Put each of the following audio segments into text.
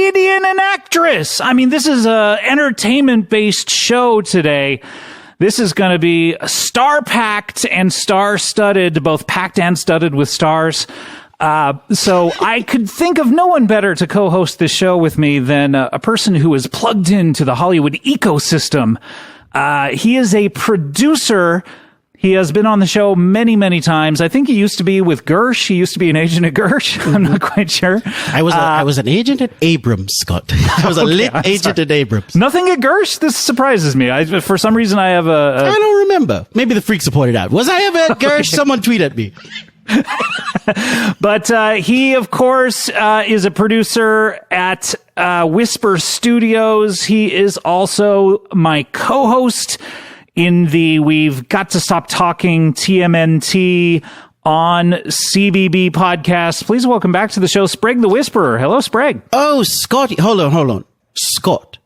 comedian and actress. I mean, this is a entertainment-based show today. This is going to be star-packed and star-studded, both packed and studded with stars. So I could think of no one better to co-host this show with me than a person who is plugged into the Hollywood ecosystem. He is a producer. He has been on the show many, many times. I think he used to be with Gersh. He used to be an agent at Gersh. I'm not quite sure. I was an agent at Abrams, Scott. I was a lit agent at Abrams. Nothing at Gersh? This surprises me. For some reason, I have I don't remember. Maybe the freaks will point it out. Was I ever at Gersh? Someone tweet at me. But he, of course, is a producer at Whisper Studios. He is also my co-host in the We've Got to Stop Talking TMNT on CBB podcast. Please welcome back to the show, Sprague the Whisperer. Hello, Sprague. Oh, Scotty. Hold on. Scott.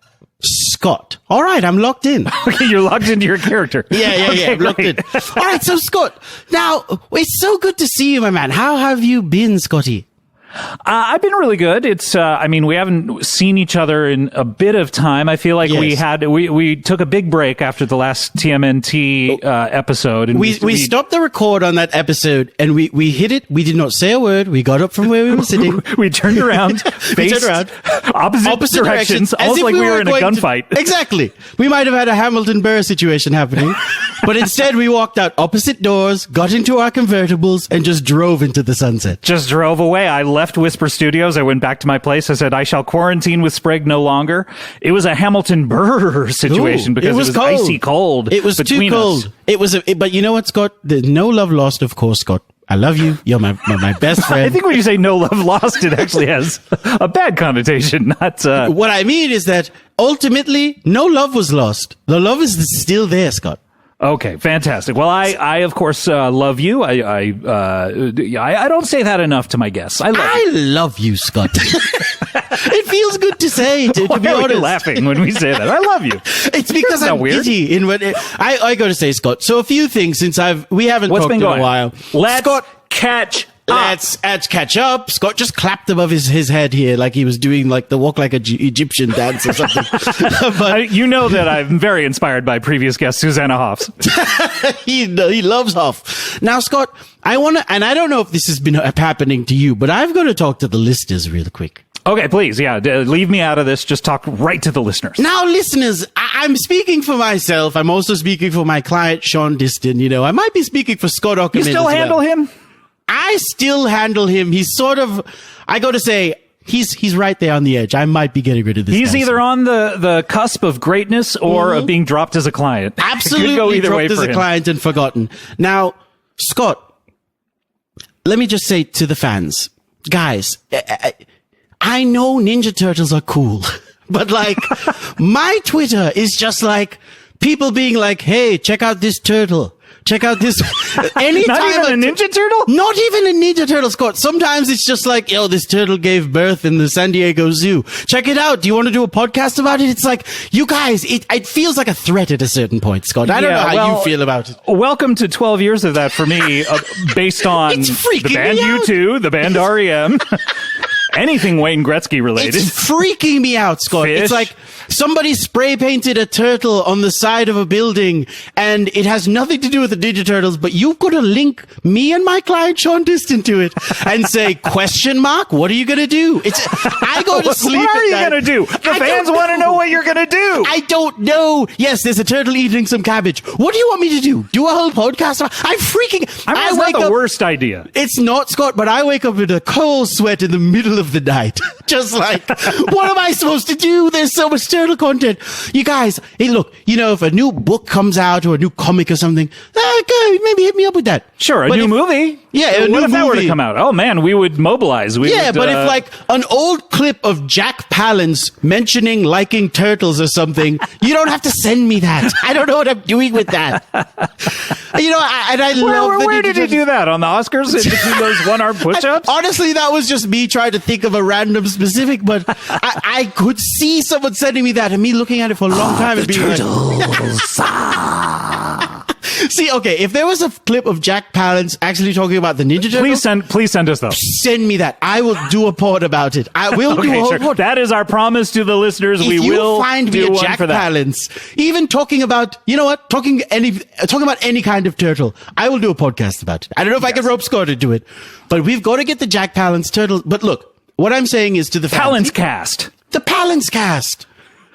All right, I'm locked in. Okay, you're locked into your character. Yeah. I'm locked in. All right, so Scott, now, it's so good to see you, my man. How have you been, Scotty? I've been really good. It's, we haven't seen each other in a bit of time. I feel like we took a big break after the last TMNT episode. And we stopped the record on that episode and we hit it. We did not say a word. We got up from where we were sitting. we turned around, faced opposite directions, almost like we were in a gunfight. Exactly. We might have had a Hamilton Burr situation happening, but instead we walked out opposite doors, got into our convertibles, and just drove into the sunset. Just drove away. I left Whisper Studios. I went back to my place. I said, I shall quarantine with Sprague no longer. It was a Hamilton Burr situation because it was cold. Icy cold. It was too cold. But you know what, Scott? There's no love lost, of course, Scott. I love you. You're my best friend. I think when you say no love lost, it actually has a bad connotation. Not what I mean is that ultimately, no love was lost. The love is still there, Scott. Okay, fantastic. Well, I of course love you. I don't say that enough to my guests. I love you, Scott. It feels good to say. To be honest, are you laughing when we say that? I love you. It's because I'm giddy. I got to say, Scott. So a few things since we haven't talked in a while. Let's catch up. Let's catch up. Scott just clapped above his head here like he was doing like the walk like a Egyptian dance or something. But you know that I'm very inspired by previous guest Susanna Hoffs. He loves Hoff. Now, Scott, I want to, and I don't know if this has been happening to you, but I've got to talk to the listeners real quick. Okay, please. Yeah. Leave me out of this. Just talk right to the listeners. Now, listeners, I'm speaking for myself. I'm also speaking for my client, Shaun Diston. You know, I might be speaking for Scott Ockerman. You still handle him? I still handle him. He's sort of, I got to say, he's right there on the edge. I might be getting rid of this He's guy either soon. on the cusp of greatness or of being dropped as a client. Absolutely go either dropped way as for a him. client and forgotten. Now, Scott, let me just say to the fans, guys, I know Ninja Turtles are cool, but like my Twitter is just like people being like, hey, check out this turtle. Check out this. Anytime Not even a Ninja Turtle? Not even a Ninja Turtle, Scott. Sometimes it's just like, yo, this turtle gave birth in the San Diego Zoo. Check it out. Do you want to do a podcast about it? It's like, you guys, it feels like a threat at a certain point, Scott. I don't know how you feel about it. Welcome to 12 years of that for me, based on the band U2, the band REM. Anything Wayne Gretzky related. It's freaking me out, Scott. Fish. It's like somebody spray painted a turtle on the side of a building and it has nothing to do with the Ninja Turtles, but you've got to link me and my client Shaun Diston to it and say, question mark, what are you going to do? I go to sleep. What are you going to do? The fans want to know what you're going to do. I don't know. Yes, there's a turtle eating some cabbage. What do you want me to do? Do a whole podcast? I wake up. The worst idea. It's not, Scott, but I wake up with a cold sweat in the middle of the night. Just like, what am I supposed to do? There's so much turtle content. You guys, hey, look, you know, if a new book comes out or a new comic or something, okay, maybe hit me up with that. Sure, a new movie? Yeah, what if that were to come out? Oh, man, we would mobilize. But if like an old clip of Jack Palance mentioning liking turtles or something, you don't have to send me that. I don't know what I'm doing with that. You know, I love where did you do that? On the Oscars? In between those one-arm push-ups? Honestly, that was just me trying to think of a random specific, but I could see someone sending me that and me looking at it for a long time and being like, See, okay, if there was a clip of Jack Palance actually talking about the Ninja Turtles, please send us those. send me that. I will do a pod about it. I will do a whole pod. That is our promise to the listeners. If We you will find me do a one Jack for that. Palance, even talking about, you know what, talking about any kind of turtle, I will do a podcast about it. I don't know if I can rope Scott to do it, but we've got to get the Jack Palance turtle. But look, what I'm saying is to the fans, Palance cast. the Palance cast.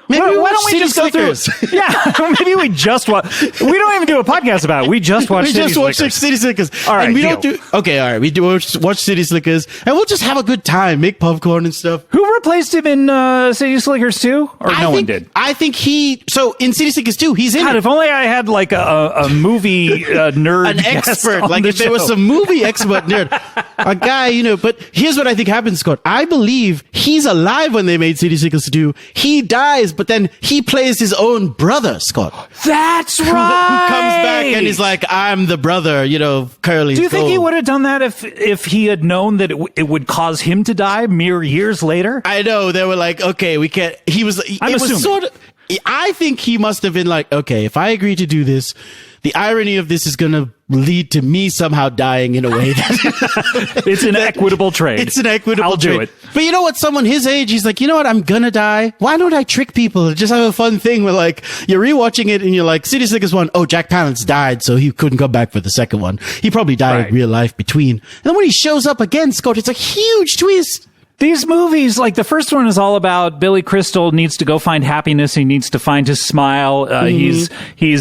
Maybe Why we don't watch we City just go through? Slickers. Yeah, maybe we just watch. We don't even do a podcast about it. We just watch. We City just watch Slickers. City Slickers. All right, and we deal. don't do. Okay, all right. We do watch City Slickers, and we'll just have a good time, make popcorn and stuff. Who replaced him in City Slickers 2? Or no one did? I think he. So in City Slickers 2, he's in God, it. if only I had like a movie nerd, An guest expert, on like the if there was show. some movie expert nerd, a guy, you know. But here's what I think happens, Scott. I believe he's alive when they made City Slickers 2. He dies, but then he plays his own brother, Scott. That's right. Who comes back and is like, I'm the brother, you know, Curly. Do you think he would have done that if he had known that it would cause him to die mere years later? I know they were like, okay, we can't. He was. I'm it was assuming. sort of. I think he must have been like, okay, if I agree to do this, the irony of this is going to lead to me somehow dying in a way that It's an equitable trade. it's an equitable I'll trade. do it. But you know what? Someone his age, he's like, you know what? I'm gonna die. Why don't I trick people? Just have a fun thing where like you're rewatching it and you're like, City Slickers 1. Oh, Jack Palance died, so he couldn't come back for the second one. He probably died Right. in real life between. And then when he shows up again, Scott, it's a huge twist. These movies, like the first one is all about Billy Crystal needs to go find happiness. He needs to find his smile. He's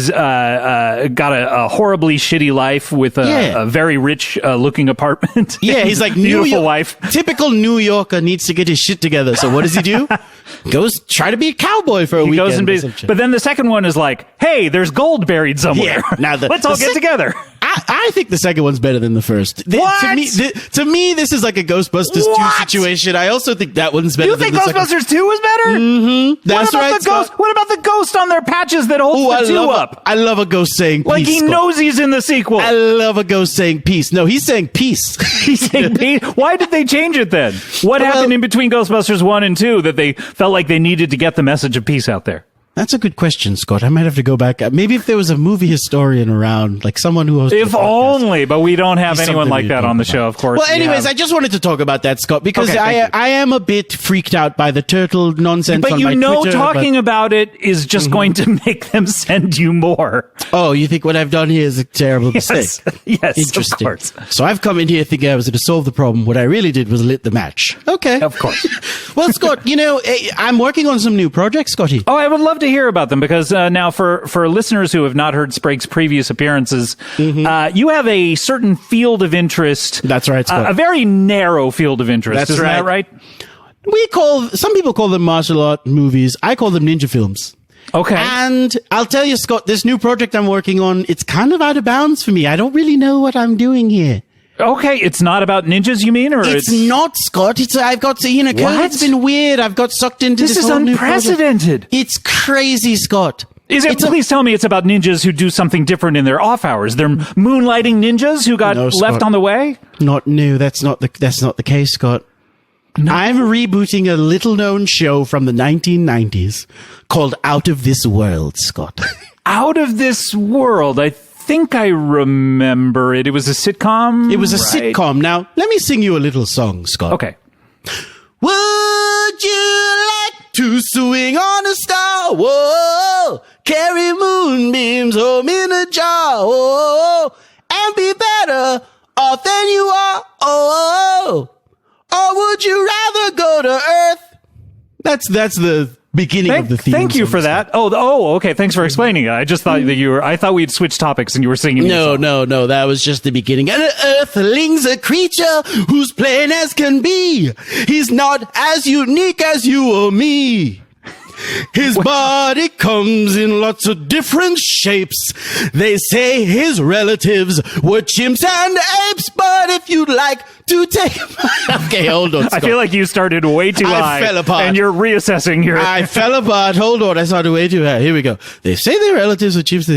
got a horribly shitty life with a very rich looking apartment. Yeah, he's like beautiful wife. Typical New Yorker needs to get his shit together. So what does he do? Goes try to be a cowboy for a He weekend. goes and or some shit. but then the second one is like, hey, there's gold buried somewhere. Yeah, now Let's all get together. I think the second one's better than the first. What? To me, this is like a Ghostbusters 2 What? situation. I also think that one's better You than think the second. Ghostbusters 2 was better? Mm-hmm. That's what about right, the ghost? Scott. What about the ghost on their patches that holds Ooh, the 2 up? I love a ghost saying peace. Like he Scott. knows he's in the sequel. I love a ghost saying peace. No, he's saying peace. He's saying, "Pete, why did they change it then? What happened in between Ghostbusters 1 and 2 that they felt like they needed to get the message of peace out there? That's a good question, Scott. I might have to go back. Maybe if there was a movie historian around, like someone who hosted If a podcast. only, but we don't have It's anyone something like we that talk on the about. show, of course. Well, We anyways, have- I just wanted to talk about that, Scott, because Okay, thank you. I am a bit freaked out by the turtle nonsense but on you my know, Twitter, talking about it is just going to make them send you more. Oh, you think what I've done here is a terrible mistake? Yes, Interesting. of course. So I've come in here thinking I was going to solve the problem. What I really did was lit the match. Okay. Of course. Well, Scott, you know, I'm working on some new projects, Scotty. Oh, I would love to hear about them because now for listeners who have not heard Sprague's previous appearances, you have a certain field of interest. That's right, Scott. A very narrow field of interest. That's Isn't that right. right? Some people call them martial art movies. I call them ninja films. Okay. And I'll tell you, Scott, this new project I'm working on, it's kind of out of bounds for me. I don't really know what I'm doing here. Okay, it's not about ninjas, you mean, or It's not, Scott. I've got to, What? COVID's been weird. I've got sucked into This is whole new project. unprecedented. It's crazy, Scott. Please tell me it's about ninjas who do something different in their off hours. They're moonlighting ninjas who got No, Scott. left on the way. Not new. That's not the case, Scott. I'm rebooting a little known show from the 1990s called Out of This World, Scott. Out of This World. I think I remember it. It was a sitcom. It was a right? sitcom. Now, let me sing you a little song, Scott. Okay. Would you like to swing on a star? Whoa, carry moonbeams home in a jar. Whoa, and be better off than you are. Oh, or would you rather go to Earth? That's the beginning of the theme. Thank you song, for that. Oh, okay. Thanks for explaining it. I just thought that I thought we'd switched topics and you were singing. me a No, song. no, that was just the beginning. An earthling's a creature who's plain as can be. He's not as unique as you or me. His body comes in lots of different shapes. They say his relatives were chimps and apes, but if you'd like to take... Okay, hold on, Scott. I feel like you started way too I high. fell apart. And you're reassessing your... I fell apart. Hold on. I started way too high. Here we go. They say their relatives are chimps,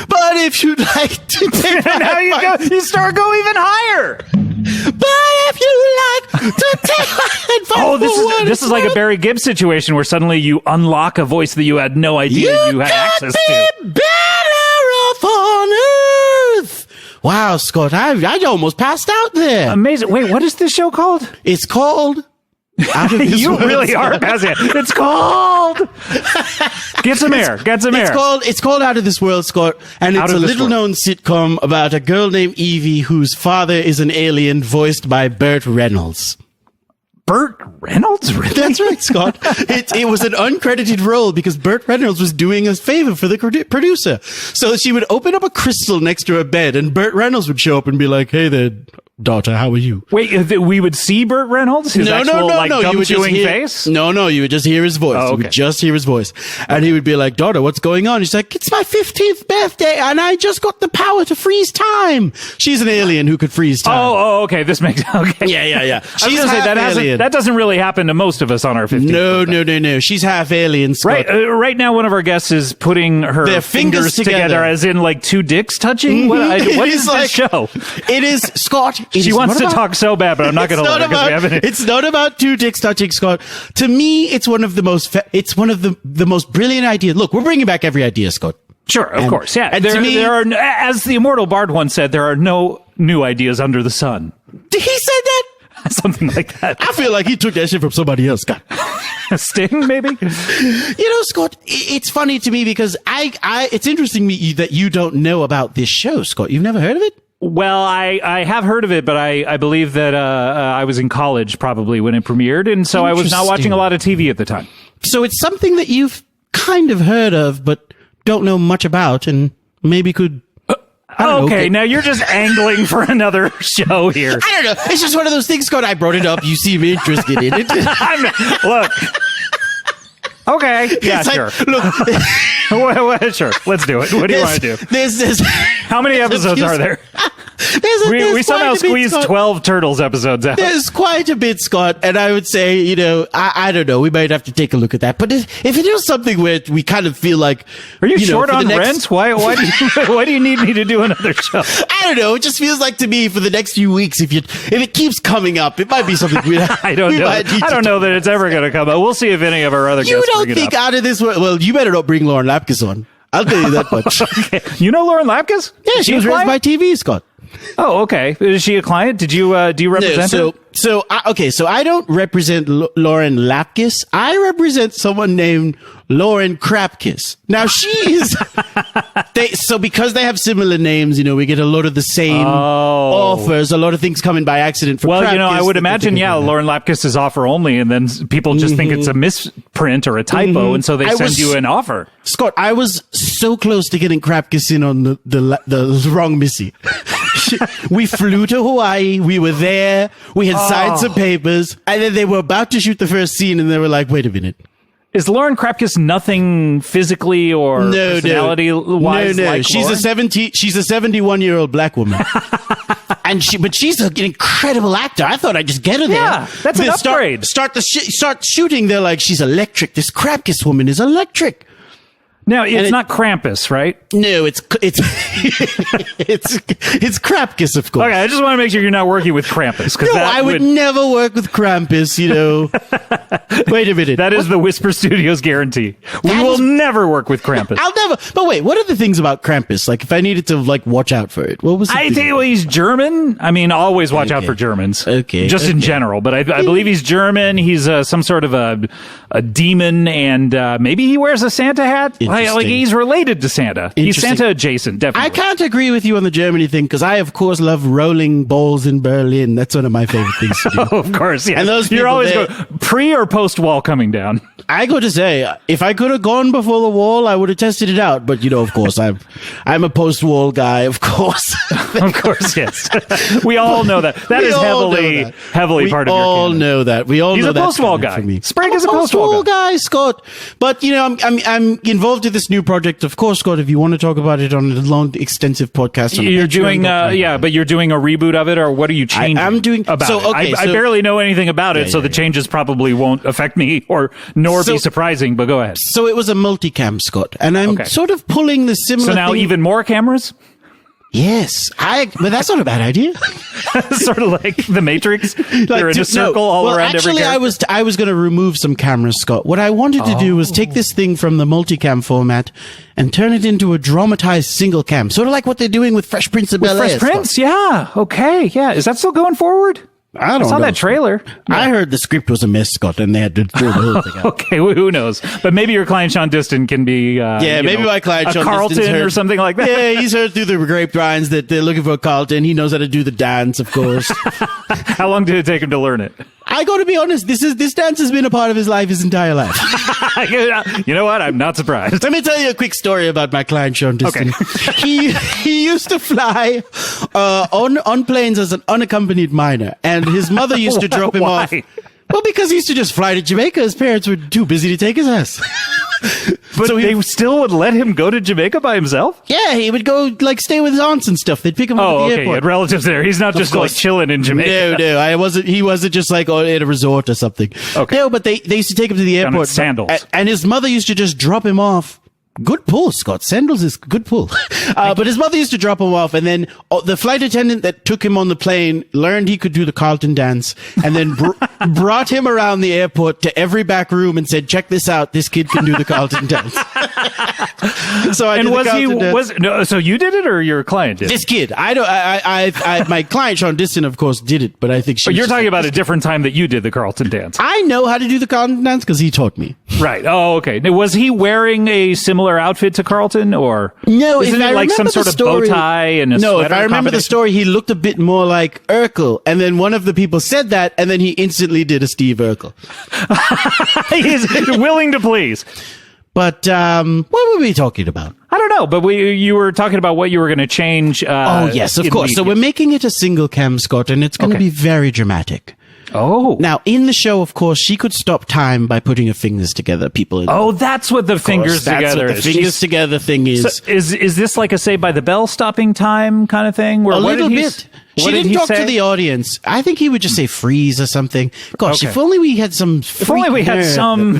but if you'd like to take my now advice- you start go even higher. But if you like to take my advice, Oh, this is like a Barry Gibb situation where suddenly you unlock a voice that you had no idea you had access to. Better off on Wow, Scott, I almost passed out there. Amazing. Wait, what is this show called? It's called Out of This You World, really Scott. are passing it. It's called. Get some air. Get some air. It's called Out of This World, Scott, and Out it's a of This little known sitcom about a girl named Evie whose father is an alien voiced by Burt Reynolds. Burt Reynolds? Really? That's right, Scott. It was an uncredited role because Burt Reynolds was doing a favor for the producer. So she would open up a crystal next to her bed, and Burt Reynolds would show up and be like, "Hey there, daughter, how are you?" Wait, we would see Burt Reynolds? His actual, like, You would just gum-chewing hear, face? No, you would just hear his voice. Oh, You okay. would just hear his voice. And he would be like, "Daughter, what's going on?" She's like, "It's my 15th birthday, and I just got the power to freeze time." She's an alien who could freeze time. Oh, okay. This makes okay. Yeah. I was She's gonna say half alien. that doesn't really happen to most of us on our 15th. No. She's half alien, Scott. Right, right now, one of our guests is putting her Their fingers together. as in like two dicks touching. What It is is this like- show? It is, Scott. She wants to talk so bad, but I'm not going to let her because we haven't. It's not about two dicks touching, Scott. To me, it's one of the most. It's one of the most brilliant ideas. Look, we're bringing back every idea, Scott. Sure, of course, yeah. and to me- there are, as the immortal Bard once said, there are no new ideas under the sun. He said that. Something like that. I feel like he took that shit from somebody else, Scott. Sting, maybe. Scott, it's funny to me because it's interesting that you don't know about this show, Scott. You've never heard of it? Well, I have heard of it, but I believe that I was in college probably when it premiered, and so I was not watching a lot of TV at the time. So it's something that you've kind of heard of, but don't know much about, and maybe could. I don't know, Okay, now you're just angling for another show here. I don't know. It's just one of those things, Scott. I brought it up. You seem interested in it. Look. Okay. Yeah, It's like, sure. Look, Sure. Let's do it. What do you want to do? There's How many episodes are there? We somehow squeezed 12 Turtles episodes out. There's quite a bit, Scott, and I would say, I don't know. We might have to take a look at that. But if it is something where we kind of feel like, Are you short for the on rent? Why do you need me to do another show? I don't know. It just feels like to me for the next few weeks, if it keeps coming up, it might be something we. I don't know. I don't know that it's ever going to come up. We'll see if any of our other You guests don't bring it think up. Out of this world? Well, you better not bring Lauren Lapkus on. I'll tell you that much. Okay. You know Lauren Lapkus? Yeah, she was raised by TV, Scott. Oh, okay. Is she a client? Do you represent her? So I don't represent Lauren Lapkus. I represent someone named Lauren Krapkus. Now she's because they have similar names, we get a lot of the same offers. A lot of things come in by accident. For Well, Krapkus I would imagine, Lauren Lapkus is offer only, and then people just think it's a misprint or a typo, and so they send you an offer. Scott, I was so close to getting Krapkus in on the wrong Missy. We flew to Hawaii. We were there. We had signed some papers, and then they were about to shoot the first scene, and they were like, "Wait a minute." Is Lauren Krapkus nothing physically or personality-wise? No. Like She's Lauren? she's a 71-year-old black woman. But she's an incredible actor. I thought I'd just get her there. Yeah, that's an upgrade. Start shooting. They're like, she's electric. This Krapkus woman is electric. Now, it's not Krampus, right? No, it's Krapkus, of course. Okay, I just want to make sure you're not working with Krampus. No, I would never work with Krampus, Wait a minute. That is the Whisper Studios guarantee. We will never work with Krampus. I'll never. But wait, what are the things about Krampus? Like, if I needed to, watch out for it, what was it? I tell you what, he's German. I mean, always watch out for Germans. Okay. Just in general. But I believe he's German. He's some sort of a demon, and maybe he wears a Santa hat. Like he's related to Santa. He's Santa adjacent, definitely. I can't agree with you on the Germany thing because I, of course, love rolling balls in Berlin. That's one of my favorite things to do. Of course, yeah. And those You're people always there- going pre or post wall coming down. I got to say, if I could have gone before the wall, I would have tested it out. But of course, I'm a post-wall guy. Of course, Of course, yes. We all know that. That is heavily part of your all canon. know that. We all He's know a that's post-wall canon guy. for me. Sprague I'm is a post-wall guy, Scott. But I'm involved in this new project. Of course, Scott. If you want to talk about it on a long, extensive podcast, on You're Patreon, doing, but you're doing a reboot of it, or what are you changing? I'm doing about so. it? Okay, I barely know anything about it, so the yeah. changes probably won't affect me, nor be surprising. But go ahead. So it was a multicam, Scott, and I'm sort of pulling the similar. So now thing. even more cameras. Yes, but that's not a bad idea. Sort of like the Matrix. They're in a circle all around every character. I was going to remove some cameras, Scott. What I wanted to do was take this thing from the multicam format and turn it into a dramatized single cam, sort of like what they're doing with Fresh Prince of Bel-Air. Fresh Prince, yeah. Okay, yeah. Is that still going forward? I don't know. I saw that trailer. I heard the script was a mess, Scott, and they had to throw the whole thing out. Okay, well, who knows? But maybe your client Shaun Distin can be my client Shaun Carlton Distin's heard, or something like that. Yeah, he's heard through the grapevines that they're looking for a Carlton. He knows how to do the dance, of course. How long did it take him to learn it? I got to be honest, this dance has been a part of his life his entire life. You know what? I'm not surprised. Let me tell you a quick story about my client Shaun Distin. Okay. He used to fly on planes as an unaccompanied minor, and his mother used to drop him off. Well, because he used to just fly to Jamaica. His parents were too busy to take his ass. But so they still would let him go to Jamaica by himself? Yeah, he would go, stay with his aunts and stuff. They'd pick him up at the airport. He had relatives there. He's not just, chilling in Jamaica. No. He wasn't just, at a resort or something. Okay. No, but they used to take him to the airport. Sandals. And his mother used to just drop him off. Good pull, Scott. Sandals is good pull. But his mother used to drop him off, and then the flight attendant that took him on the plane learned he could do the Carlton dance, and then brought him around the airport to every back room and said, "Check this out. This kid can do the Carlton dance." So you did it, or your client did it? This kid. My client Shaun Distin, of course, did it, but I think you're talking about a different time that you did the Carlton dance. I know how to do the Carlton dance because he taught me. Right. Oh, okay. Now, was he wearing a similar outfit to Carlton, or no? Isn't it like some sort of bow tie and a sweater? If I remember the story, he looked a bit more like Urkel, and then one of the people said that, and then he instantly did a Steve Urkel. He's willing to please. But what were we talking about? I don't know, but you were talking about what you were going to change. Yes, of course. So we're making it a single cam, Scott, and it's going to be very dramatic. Oh. Now, in the show, of course, she could stop time by putting her fingers together. That's what the fingers together is. The fingers together thing is. So is this like a Saved by the Bell stopping time kind of thing? A little bit. She didn't talk to the audience. I think he would just say freeze or something. Gosh, if only we had some. If only we had some.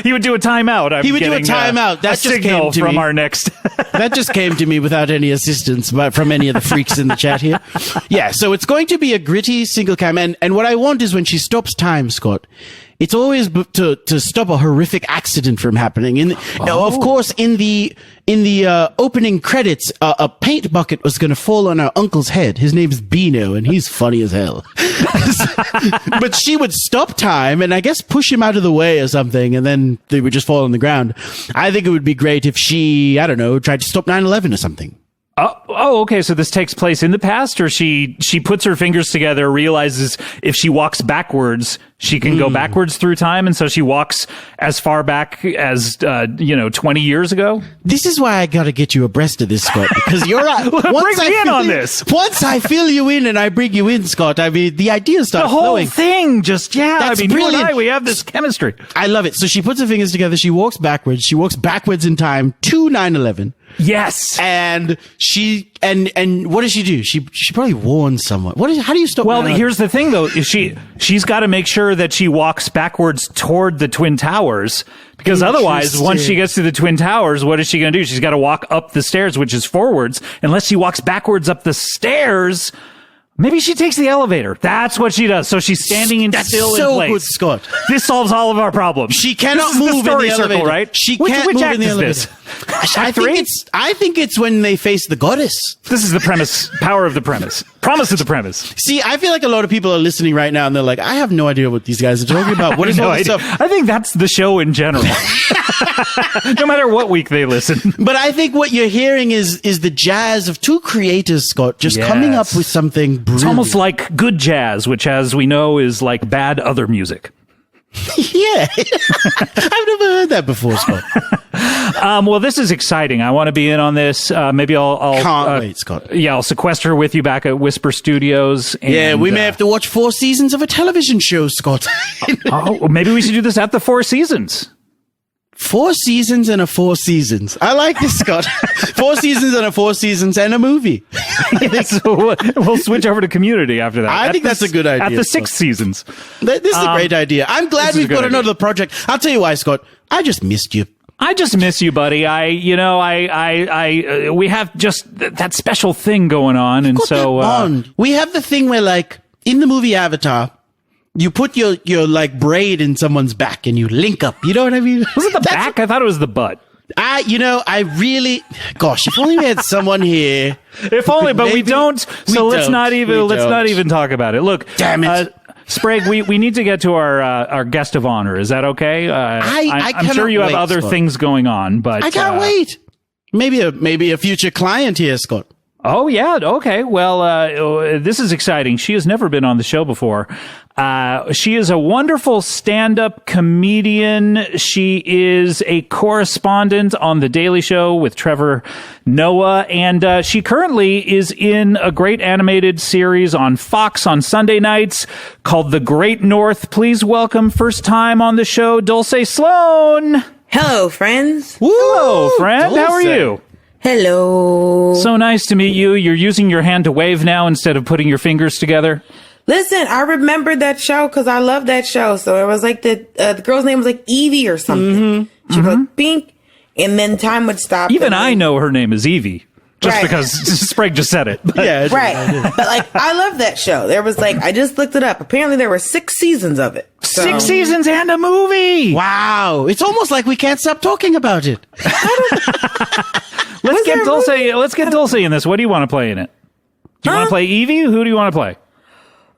He would do a timeout. He would do a timeout. That just came to me. From our next. That just came to me without any assistance from any of the freaks in the chat here. Yeah, so it's going to be a gritty single cam. And what I want is when she stops time, Scott, it's always to stop a horrific accident from happening. Of course, in the opening credits, a paint bucket was going to fall on our uncle's head. His name's Bino, and he's funny as hell. But she would stop time and I guess push him out of the way or something, and then they would just fall on the ground. I think it would be great if she, I don't know, tried to stop 9/11 or something. Okay. So this takes place in the past, or she puts her fingers together, realizes if she walks backwards, she can go backwards through time, and so she walks as far back as 20 years ago. This is why I got to get you abreast of this, Scott, because you're right. Bring me in on this. Once I fill you in and I bring you in, Scott, I mean the ideas start flowing. The whole thing, That's brilliant. You and I, we have this chemistry. I love it. So she puts her fingers together. She walks backwards. She walks backwards in time to 9/11. Yes. And she and what does she do? She probably warns someone. How do you stop? Well, here's the thing though, is she's got to make sure that she walks backwards toward the Twin Towers, because otherwise once she gets to the Twin Towers, what is she going to do? She's got to walk up the stairs, which is forwards. Unless she walks backwards up the stairs, maybe she takes the elevator. That's what she does. So she's standing still in place. Good, Scott. This solves all of our problems. She cannot move in the elevator, right? She can't move in the elevator. I think it's when they face the goddess. This is the premise. Power of the premise. Promise of the premise. See, I feel like a lot of people are listening right now and they're like, I have no idea what these guys are talking about. What is all this stuff? I think that's the show in general. No matter what week they listen. But I think what you're hearing is the jazz of two creators, Scott, just coming up with something brilliant. It's almost like good jazz, which, as we know, is like bad other music. Yeah. I've never heard that before, Scott. Well, this is exciting. I want to be in on this. Maybe I'll can't wait, Scott. Yeah, I'll sequester with you back at Whisper Studios. And, we may have to watch 4 seasons of a television show, Scott. Maybe we should do this at the 4 seasons. 4 seasons and a 4 seasons. I like this, Scott. 4 seasons and a 4 seasons and a movie. So we'll switch over to Community after that. I think that's a good idea. At the 6 seasons. This is a great idea. I'm glad we've got another project. I'll tell you why, Scott. I just missed you. I just miss you, buddy. We have just that special thing going on, and so we have the thing where, like, in the movie Avatar, you put your like braid in someone's back and you link up. You know what I mean? Was it the back? I thought it was the butt. Gosh, if only we had someone here. If only, but we don't. So let's not even talk about it. Look, damn it. Sprague, we need to get to our guest of honor. Is that okay? I'm sure you have other things going on, but I can't wait. Maybe a future client here, Scott. Oh, yeah. Okay. Well, this is exciting. She has never been on the show before. She is a wonderful stand-up comedian. She is a correspondent on The Daily Show with Trevor Noah, and she currently is in a great animated series on Fox on Sunday nights called The Great North. Please welcome, first time on the show, Dulcé Sloan. Hello, friends. Woo! Hello, friend. Dulce. How are you? Hello. So nice to meet you. You're using your hand to wave now instead of putting your fingers together. Listen, I remembered that show because I love that show. So it was like the girl's name was like Evie or something. Mm-hmm. She was like Bink, and then time would stop. Even I know her name is Evie. Just Right. because Sprague just said it. But. Yeah, Right. But like, I love that show. There was like, I just looked it up. Apparently there were 6 seasons of it. So. 6 seasons and a movie. Wow, it's almost like we can't stop talking about it. Let's get Dulcé in this. What do you want to play in it? Do you want to play Evie? Who do you want to play?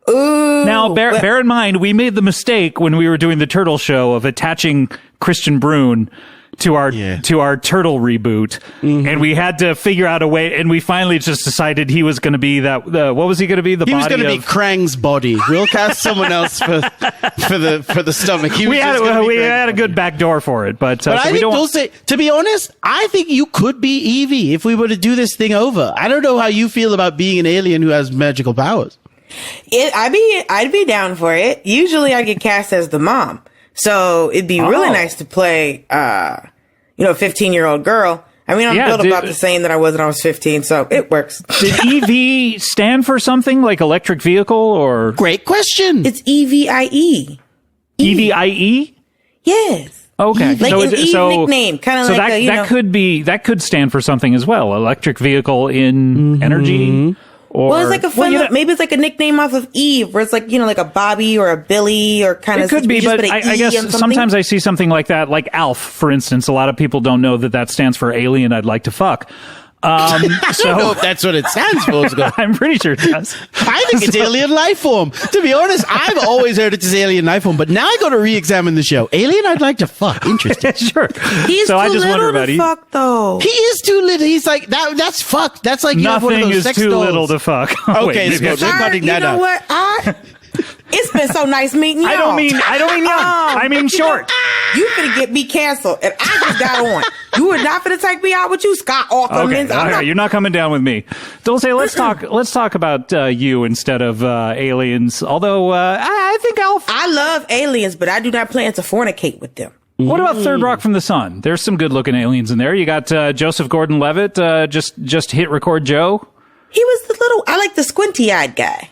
Ooh. Now, bear in mind, we made the mistake when we were doing the Turtle Show of attaching Christian Brune to our Turtle reboot, and we had to figure out a way. And we finally just decided he was going to be that. What was he going to be? He was going to be Krang's body. We'll cast someone else for the stomach. We had a good backdoor for it, but I think Dulcé, to be honest, I think you could be Evie if we were to do this thing over. I don't know how you feel about being an alien who has magical powers. I'd be down for it. Usually I get cast as the mom. So it'd be really nice to play, a 15-year-old girl. I mean, I'm built about the same that I was when I was 15, so it works. Did EV stand for something like electric vehicle or? Great question. It's EVIE. EVIE? Yes. Okay. Like an Eve nickname, kind of so like that could stand for something as well. Electric vehicle in energy. Or, well, it's like a fun, maybe it's like a nickname off of Eve, where it's like, like a Bobby or a Billy or kind of. It could be, but I guess sometimes I see something like that, like Alf, for instance. A lot of people don't know that stands for alien I'd like to fuck. I don't know if that's what it stands for. I'm pretty sure it does. I think it's alien life form. To be honest, I've always heard it's alien life form, but now I got to re-examine the show. Alien I'd like to fuck. Interesting. Sure. He's too little to fuck, though. He is too little. He's like, that's fucked. That's like, nothing is too little to fuck. Okay, so we're cutting that out. You know what? It's been so nice meeting you. I don't mean young. I mean short. You finna get me canceled, and I just got on. You are not finna take me out with you, Scott Aukerman. Okay, you're not coming down with me. Dulcé, let's talk about you instead of aliens. Although I think I love aliens, but I do not plan to fornicate with them. What about Third Rock from the Sun? There's some good-looking aliens in there. You got Joseph Gordon-Levitt, just hit record Joe. He was I like the squinty-eyed guy.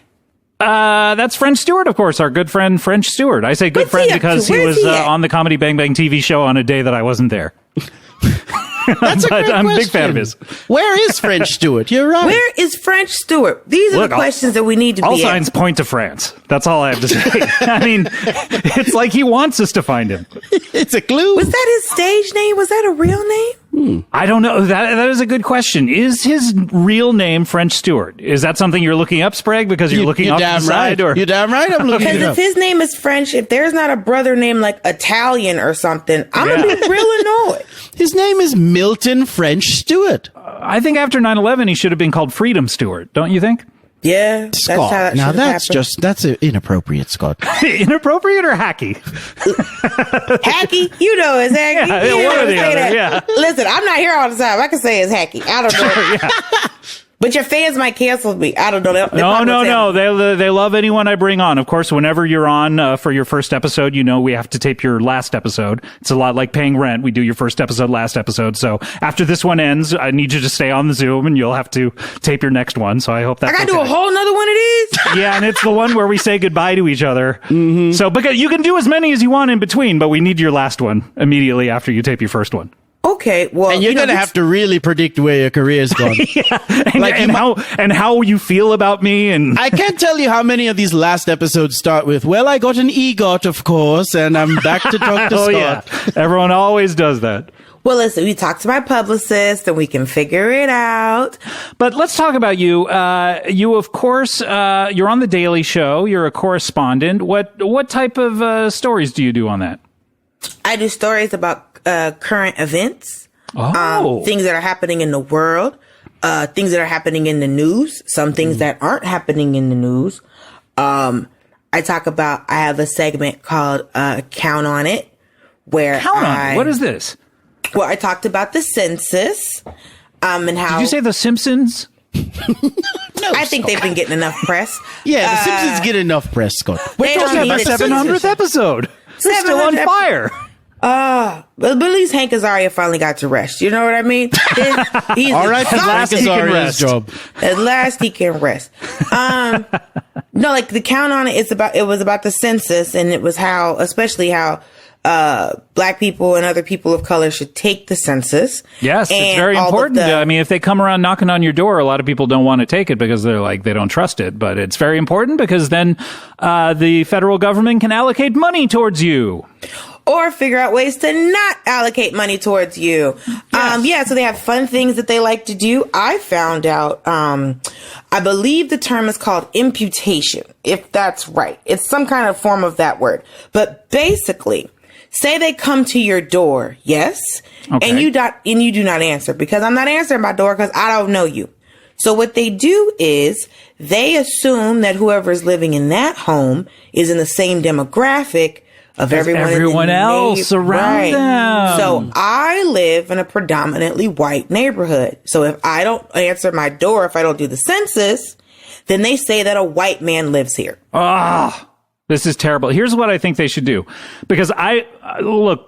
That's French Stewart, of course, our good friend French Stewart. I say good friend because he was on the Comedy Bang Bang TV show on a day that I wasn't there. That's a great question. I'm a big fan of his. Where is French Stewart? You're right. Where is French Stewart? These are the questions that we need to be All signs point to France. That's all I have to say. I mean, it's like he wants us to find him. It's a clue. Was that his stage name? Was that a real name? I don't know. That is a good question. Is his real name French Stewart? Is that something you're looking up, Sprague, because you're looking up the side? Or? You're damn right I'm looking it up. Because if his name is French, if there's not a brother named like Italian or something, I'm going to be real annoyed. His name is Milton French Stewart. I think after 9/11, he should have been called Threedom Stewart. Don't you think? Yeah, Scott. That's inappropriate, Scott. Inappropriate or hacky? Hacky, it's hacky. Yeah, one or the other. Yeah. Listen, I'm not here all the time. I can say it's hacky. I don't know. But your fans might cancel me. I don't know. No. They love anyone I bring on. Of course, whenever you're on for your first episode, we have to tape your last episode. It's a lot like paying rent. We do your first episode, last episode. So after this one ends, I need you to stay on the Zoom, and you'll have to tape your next one. So I hope that's I gotta do a whole nother one of these? Yeah, and it's the one where we say goodbye to each other. Mm-hmm. So because you can do as many as you want in between, but we need your last one immediately after you tape your first one. Okay, well, and you're gonna have to really predict where your career's gone. Yeah, and how you feel about me, and I can't tell you how many of these last episodes start with, "Well, I got an EGOT, of course, and I'm back to talk to Scott." Yeah. Everyone always does that. Well, listen, we talked to my publicist, and we can figure it out. But let's talk about you. You, of course, you're on the Daily Show. You're a correspondent. What type of stories do you do on that? I do stories about current events, things that are happening in the world, things that are happening in the news, some things that aren't happening in the news. I have a segment called Count on It, where Count on It? What is this? Well, I talked about the census, and how... Did you say The Simpsons? No, I think they've been getting enough press. Yeah, The Simpsons get enough press, Scott. We're talking about 700th episode. They're still on fire. But at least Hank Azaria finally got to rest. You know what I mean? He's all right, at last he can rest. Job. At last he can rest. No, like the Count on It. It was about the census, and it was especially how Black people and other people of color should take the census. Yes, it's very important. I mean, if they come around knocking on your door, a lot of people don't want to take it because they're like, they don't trust it. But it's very important because then the federal government can allocate money towards you. Or figure out ways to not allocate money towards you. Yes. So they have fun things that they like to do. I found out, I believe the term is called imputation, if that's right. It's some kind of form of that word. But basically, say they come to your door, yes, okay, and you do not answer, because I'm not answering my door because I don't know you. So what they do is they assume that whoever is living in that home is in the same demographic of everyone else around them. So I live in a predominantly white neighborhood. So if I don't answer my door, if I don't do the census, then they say that a white man lives here. This is terrible. Here's what I think they should do. Because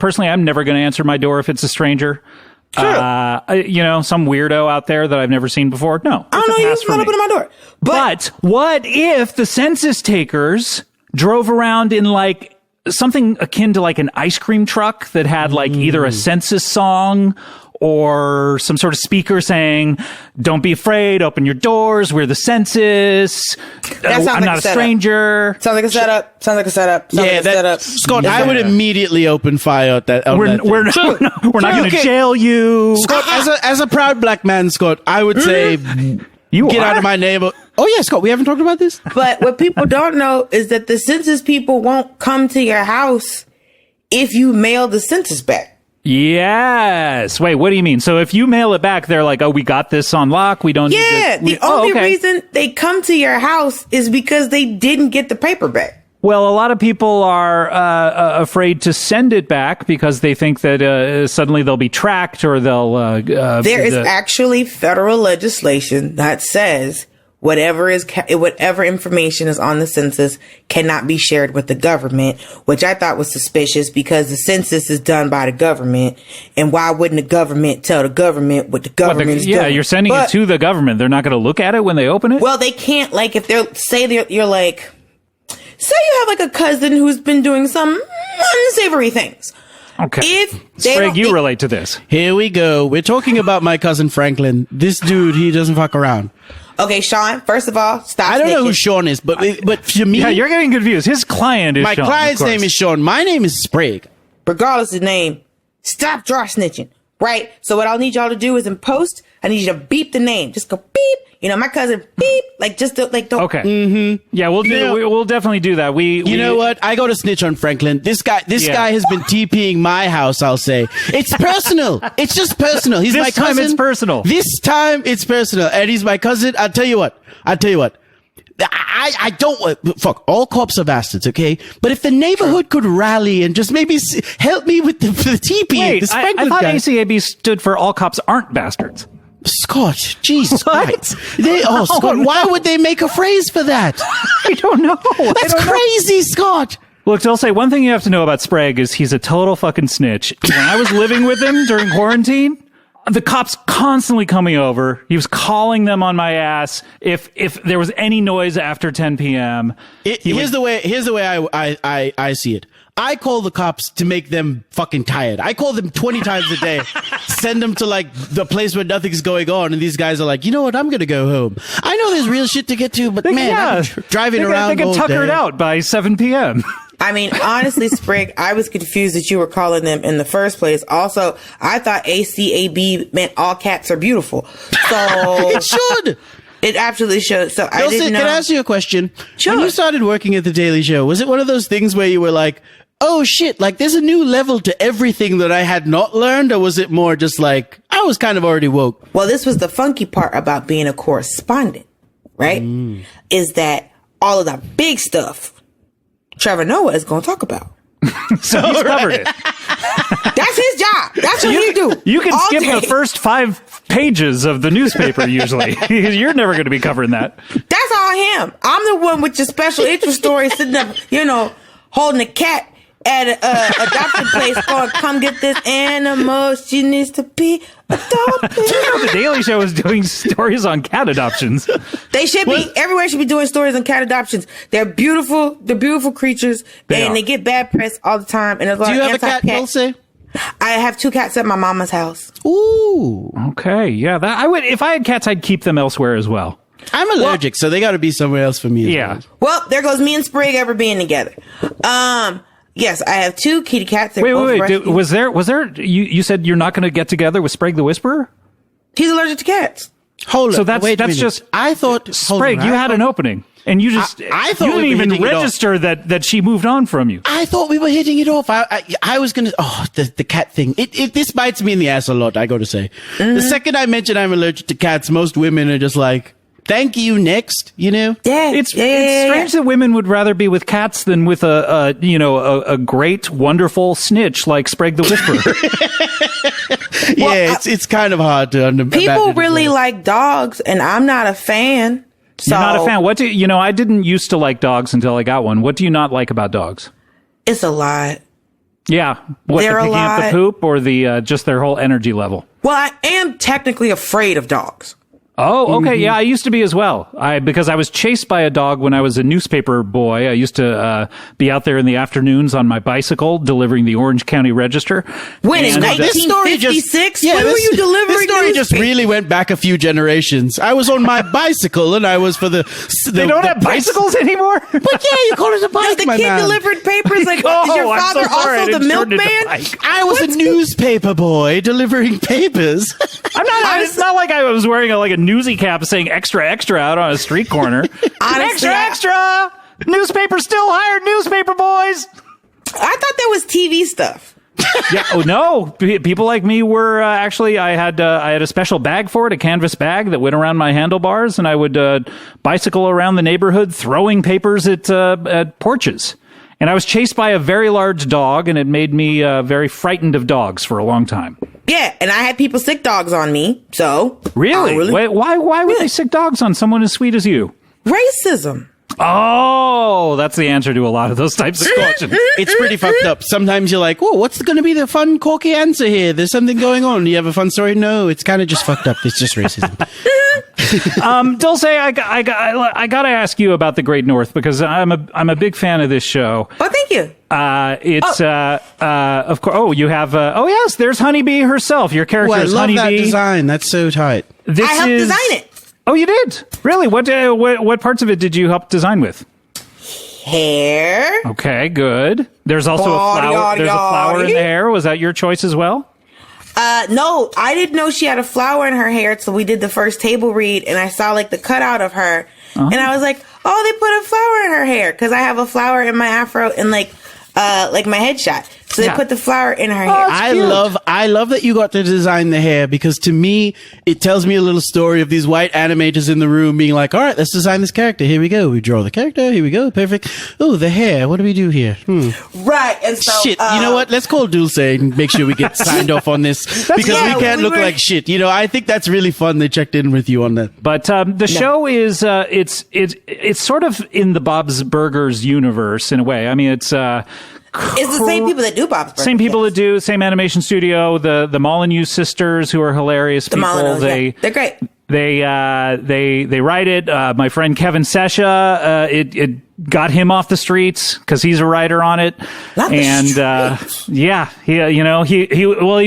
personally, I'm never going to answer my door if it's a stranger. True. Some weirdo out there that I've never seen before. No. I don't know, you're not opening my door. But what if the census takers drove around in like something akin to like an ice cream truck that had like either a census song or some sort of speaker saying, "Don't be afraid, open your doors, we're the census, I'm not a stranger." Sounds like a setup. Scott, I would immediately open fire at that. We're not going to jail you. Scott, as a proud Black man, Scott, I would say, get out of my neighborhood. Oh yeah, Scott, we haven't talked about this. But what people don't know is that the census people won't come to your house if you mail the census back. Yes. Wait, what do you mean? So if you mail it back, they're like, "Oh, we got this on lock. We don't need this." The only reason they come to your house is because they didn't get the paper back. Well, a lot of people are afraid to send it back because they think that suddenly they'll be tracked or they'll... There is actually federal legislation that says whatever information is on the census cannot be shared with the government, which I thought was suspicious because the census is done by the government. And why wouldn't the government tell the government what the government is doing? Yeah, you're sending it to the government. They're not going to look at it when they open it? Well, they can't, like, if you're like... Say you have like a cousin who's been doing some unsavory things. Okay. Sprague, you relate to this. Here we go. We're talking about my cousin Franklin. This dude, he doesn't fuck around. Okay, Shaun, first of all, stop. I don't know who Shaun is, but for me... Yeah, you're getting confused. His client is Shaun. My client's name is Shaun. My name is Sprague. Regardless of the name, stop draw snitching, right? So what I'll need y'all to do is in post, I need you to beep the name. Just go beep. My cousin, beep, like, just don't. Okay. Mm-hmm. Yeah, we'll definitely do that. You know what? I go to snitch on Franklin. This guy has been TPing my house, I'll say. It's personal. It's just personal. He's my cousin. This time it's personal. This time it's personal. And he's my cousin. I'll tell you what. I don't, fuck, all cops are bastards, okay? But if the neighborhood could rally and just maybe help me with the TP. Wait, I thought ACAB stood for all cops aren't bastards. Scott, Jesus Christ. Scott, why would they make a phrase for that? I don't know. That's crazy, Scott. Look, Dulce, one thing you have to know about Sprague is he's a total fucking snitch. When I was living with him during quarantine, the cops constantly coming over. He was calling them on my ass if there was any noise after 10 p.m. Here's the way I see it. I call the cops to make them fucking tired. I call them 20 times a day, send them to like the place where nothing's going on, and these guys are like, you know what, I'm gonna go home. I know there's real shit to get to, but I'm driving around. They get tuckered out by 7 p.m. I mean, honestly, Sprague, I was confused that you were calling them in the first place. Also, I thought ACAB meant all cats are beautiful. So it should. It absolutely should. So I didn't know. Can I ask you a question? Sure. When you started working at The Daily Show, was it one of those things where you were like, oh shit, like there's a new level to everything that I had not learned? Or was it more just like, I was kind of already woke? Well, this was the funky part about being a correspondent, right? Is that all of the big stuff Trevor Noah is going to talk about. So he's covered it. That's his job. That's what he do. You can all skip day. the first 5 pages of the newspaper usually. You're never going to be covering that. That's all him. I'm the one with your special interest story sitting up, holding a cat at a adoption place going, come get this animal. She needs to be adopted. The Daily Show is doing stories on cat adoptions. They should be. Everywhere should be doing stories on cat adoptions. They're beautiful. They're beautiful creatures. They get bad press all the time. And there's a lot Do you of have a cat, Dulce? I have 2 cats at my mama's house. Ooh. Okay. Yeah. I would, if I had cats, I'd keep them elsewhere as well. I'm allergic, so they got to be somewhere else for me. Yeah. Well, there goes me and Sprague ever being together. Yes, I have 2 kitty cats. Wait. Was there, you said you're not going to get together with Sprague the Whisperer? He's allergic to cats. Hold on. So that's just, I thought, Sprague, you had an opening. And you just, I thought you didn't we were even hitting it register that she moved on from you. I thought we were hitting it off. I was going to, the cat thing. This bites me in the ass a lot, I got to say. The second I mention I'm allergic to cats, most women are just like, thank you, next, Yeah. It's strange that women would rather be with cats than with a great, wonderful snitch like Sprague the Whisperer. It's kind of hard to imagine. People really like dogs, and I'm not a fan. So You're not a fan. What do I didn't used to like dogs until I got one. What do you not like about dogs? It's a lot. Yeah. What, They're the picking up the lot. poop or the just their whole energy level? Well, I am technically afraid of dogs. Oh, okay. Yeah, I used to be as well. Because I was chased by a dog when I was a newspaper boy. I used to be out there in the afternoons on my bicycle delivering the Orange County Register. When in And, 1956? When were you delivering This story just newspaper? really went back a few generations. I was on my bicycle and I was for the They don't have bicycles anymore? But yeah, you call it a bike, The my kid man. delivered papers. Like, Oh, is your I'm so father sorry. I also the didn't turn into milkman? bike. I was a newspaper boy delivering papers. It's not like I was wearing a newsy cap saying extra, extra out on a street corner. Honestly, extra! Newspaper still hired newspaper boys! I thought there was TV stuff. Yeah. Oh no! People like me were actually. I had a special bag for it, a canvas bag that went around my handlebars, and I would bicycle around the neighborhood throwing papers at porches. And I was chased by a very large dog, and it made me very frightened of dogs for a long time. Yeah, and I had people sick dogs on me, so... Really? Wait, why would they sick dogs on someone as sweet as you? Racism. Oh, that's the answer to a lot of those types of questions. It's pretty fucked up. Sometimes you're like, "Whoa, what's going to be the fun, quirky answer here? There's something going on. You have a fun story?" No, it's kind of just fucked up. It's just racism. Dulce, I got to ask you about the Great North because I'm a big fan of this show. Oh, thank you. Of course. Oh, you have. Oh, yes. There's Honeybee herself. Your character I is love Honeybee. that design. That's so tight. I helped design it. Oh, you did? Really? What parts of it did you help design with? Hair. Okay, good. There's also a flower. There's a flower in the hair. Was that your choice as well? No, I didn't know she had a flower in her hair, so we did the first table read, and I saw the cutout of her, and I was like, "Oh, they put a flower in her hair," because I have a flower in my afro and my headshot. So they put the flower in her hair. I love that you got to design the hair, because to me, it tells me a little story of these white animators in the room being like, all right, let's design this character. Here we go. We draw the character. Here we go. Perfect. Oh, the hair. What do we do here? Right. And so, shit. You know what? Let's call Dulcé and make sure we get signed off on this, because we can't look like shit. You know, I think that's really fun. They checked in with you on that. But the show is it's sort of in the Bob's Burgers universe in a way. I mean, it's the same people that do Bob's Burgers. Same people that do, same animation studio. The Molyneux sisters, who are hilarious people. They're great. They write it. My friend Kevin Sesha, it got him off the streets because he's a writer on it. He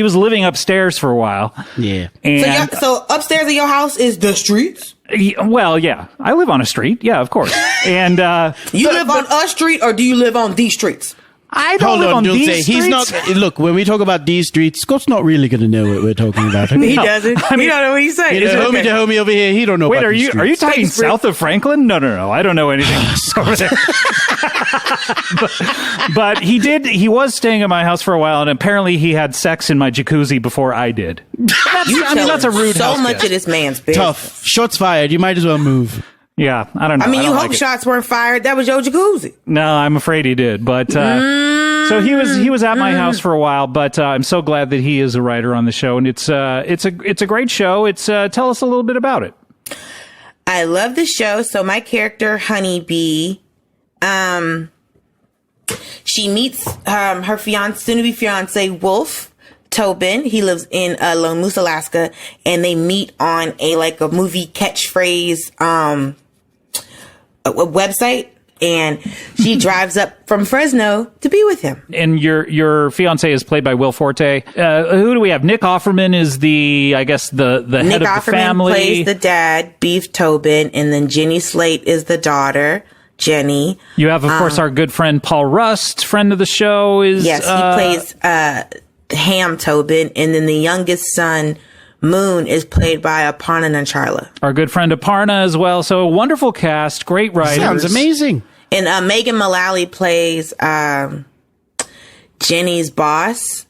was living upstairs for a while. Yeah. And so upstairs in your house is the streets? Well, yeah, I live on a street. Yeah, of course. And you live on a street, or do you live on these streets? I don't live on these streets. He's not. Look, when we talk about these streets, Scott's not really going to know what we're talking about. He doesn't. I mean, he don't know what he's saying. Homie to homie over here. He don't know. Wait, about these are you talking south of Franklin? No. I don't know anything over there. but he was staying at my house for a while, and apparently he had sex in my jacuzzi before I did. That's a rude. So much of this man's business. Tough. Shots fired. You might as well move. Yeah, I don't know. I mean, you hope shots weren't fired. That was your jacuzzi. No, I'm afraid he did. But so he was at my house for a while. But I'm so glad that he is a writer on the show, and it's a great show. Tell us a little bit about it. I love the show. So my character Honeybee, she meets her soon-to-be fiance Wolf Tobin. He lives in Lone Moose, Alaska, and they meet on a movie catchphrase a website, and she drives up from Fresno to be with him. And your fiance is played by Will Forte. Who do we have? Nick Offerman is the head of the family. Nick Offerman plays the dad, Beef Tobin, and then Jenny Slate is the daughter, Jenny. You have, of course, our good friend Paul Rust, friend of the show. He plays Ham Tobin, and then the youngest son, Moon, is played by Aparna Nancharla. Our good friend Aparna as well. So a wonderful cast, great writers. Sounds amazing. And Megan Mullally plays Jenny's boss,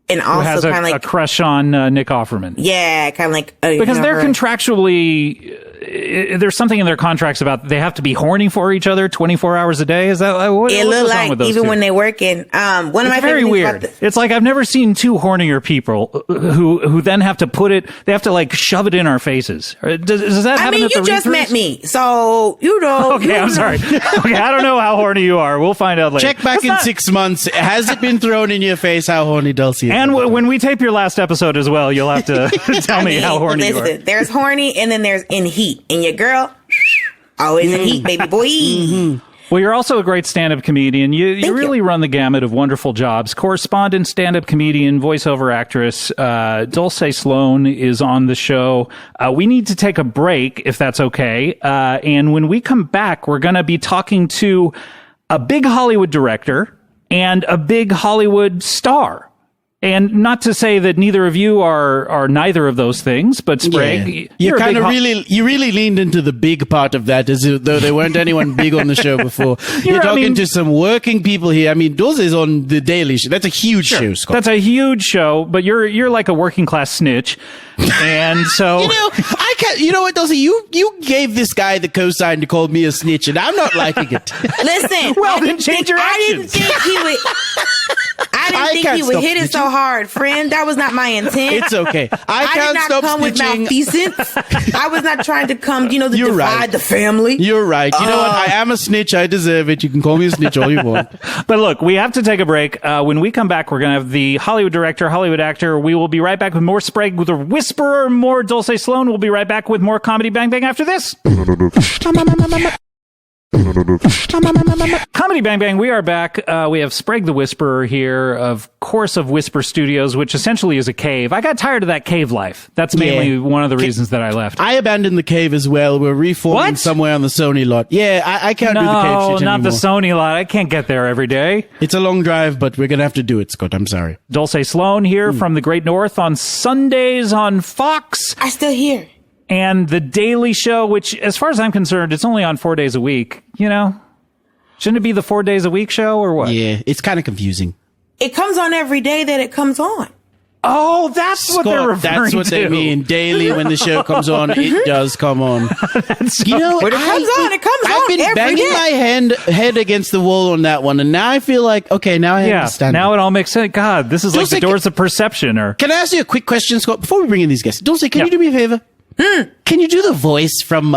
and also has kind of a crush on Nick Offerman. Yeah, kind of like because they're contractually. There's something in their contracts about they have to be horny for each other 24 hours a day. Is that what? It looks like even when they're working. One of my very weird. It's like I've never seen two hornier people who then have to put it. They have to shove it in our faces. Does that happen? I mean, you just met me, so you know. Okay, I'm sorry. Okay, I don't know how horny you are. We'll find out later. Check back in 6 months. Has it been thrown in your face how horny Dulcé is? And when we tape your last episode as well, you'll have to tell me how horny you are. There's horny, and then there's in heat. And your girl, always in heat, baby boy. Mm-hmm. Well, you're also a great stand-up comedian. You really run the gamut of wonderful jobs. Correspondent, stand-up comedian, voiceover actress. Dulcé Sloan is on the show. We need to take a break, if that's okay. And when we come back, we're going to be talking to a big Hollywood director and a big Hollywood star. And not to say that neither of you are neither of those things, but Sprague, you really leaned into the big part of that, as though there weren't anyone big on the show before. You're talking to some working people here. I mean, Dulcé's on the Daily Show. That's a huge show, Scott. That's a huge show, but you're like a working class snitch, and so I can't. You know what, Dulcé? You gave this guy the cosign to call me a snitch, and I'm not liking it. Listen, then change your actions. I didn't think he would hit it so hard, friend. That was not my intent. It's okay. I did not come with malfeasance. I was not trying to come, to divide the family. You're right. You know what? I am a snitch. I deserve it. You can call me a snitch all you want. But look, we have to take a break. When we come back, we're going to have the Hollywood director, Hollywood actor. We will be right back with more Sprague the Whisperer, more Dulcé Sloan. We'll be right back with more Comedy Bang Bang after this. Comedy Bang Bang, we are back. We have Sprague the Whisperer here, of course, of Whisper Studios, which essentially is a cave. I got tired of that cave life. That's mainly one of the reasons that I left. I abandoned the cave as well. We're reforming somewhere on the Sony lot. Yeah, I can't do the cave shit anymore. No, not the Sony lot. I can't get there every day. It's a long drive, but we're going to have to do it, Scott. I'm sorry. Dulcé Sloan here from the Great North on Sundays on Fox. I still hear. And The Daily Show, which, as far as I'm concerned, it's only on 4 days a week. Shouldn't it be the 4 days a week show or what? Yeah, it's kind of confusing. it comes on every day that it comes on. Oh, that's what they're referring to. That's what they mean. Daily, when the show comes on, it does come on. When it comes on, it comes on. I've been banging my head against the wall on that one, and now I feel like, okay, now I understand. Now it all makes sense. God, this is like the doors of perception. Or can I ask you a quick question, Scott, before we bring in these guests? Dulce, can you do me a favor? Can you do the voice from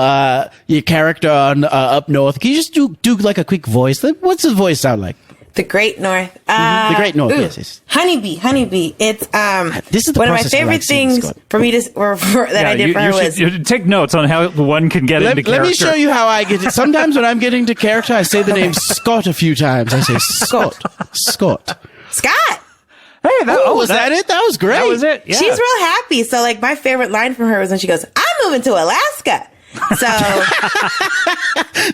your character on Up North? Can you just do like a quick voice? What's his voice sound like? The Great North. The Great North, yes. Honeybee. It's this is the one of my favorite things for me to that I did for her was. You take notes on how one can get into character. Let me show you how I get it. Sometimes when I'm getting into character, I say the name Scott a few times. I say Scott. Hey, was that it? That was great. That was it. Yeah. She's real happy. So like my favorite line from her was when she goes, "I'm moving to Alaska." So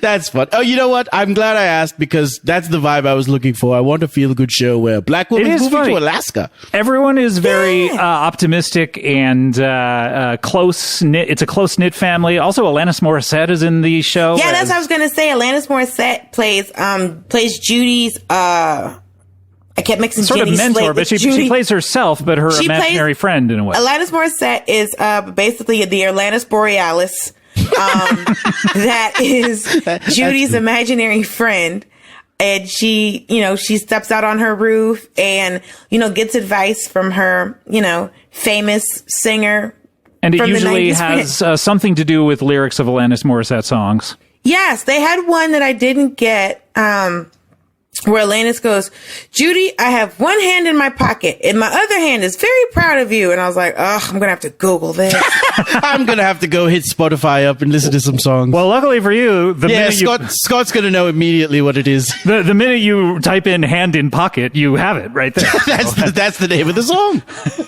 that's fun. Oh, you know what? I'm glad I asked because that's the vibe I was looking for. I want a feel-good show where a black woman's moving to Alaska. Everyone is very optimistic and close-knit. It's a close-knit family. Also, Alanis Morissette is in the show. Yeah, that's what I was going to say. Alanis Morissette plays Judy's... I kept mixing sort Jenny of mentor, Slate but she plays herself, but her imaginary friend in a way. Alanis Morissette is basically the Atlantis Borealis. That is Judy's imaginary friend. And she steps out on her roof and, gets advice from her, famous singer. And it usually has something to do with lyrics of Alanis Morissette songs. Yes, they had one that I didn't get, where Alanis goes, "Judy, I have one hand in my pocket and my other hand is very proud of you." And I was like, "Ugh, I'm going to have to Google this." I'm going to have to go hit Spotify up and listen to some songs. Well, luckily for you, Scott's going to know immediately what it is. The minute you type in "hand in pocket," you have it right there. That's the name of the song.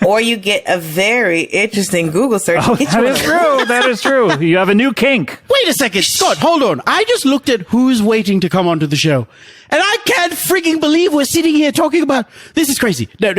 Or you get a very interesting Google search. Oh, that is true. That is true. You have a new kink. Wait a second, Scott, hold on. I just looked at who's waiting to come onto the show. And I can't freaking believe we're sitting here talking about this is crazy. No.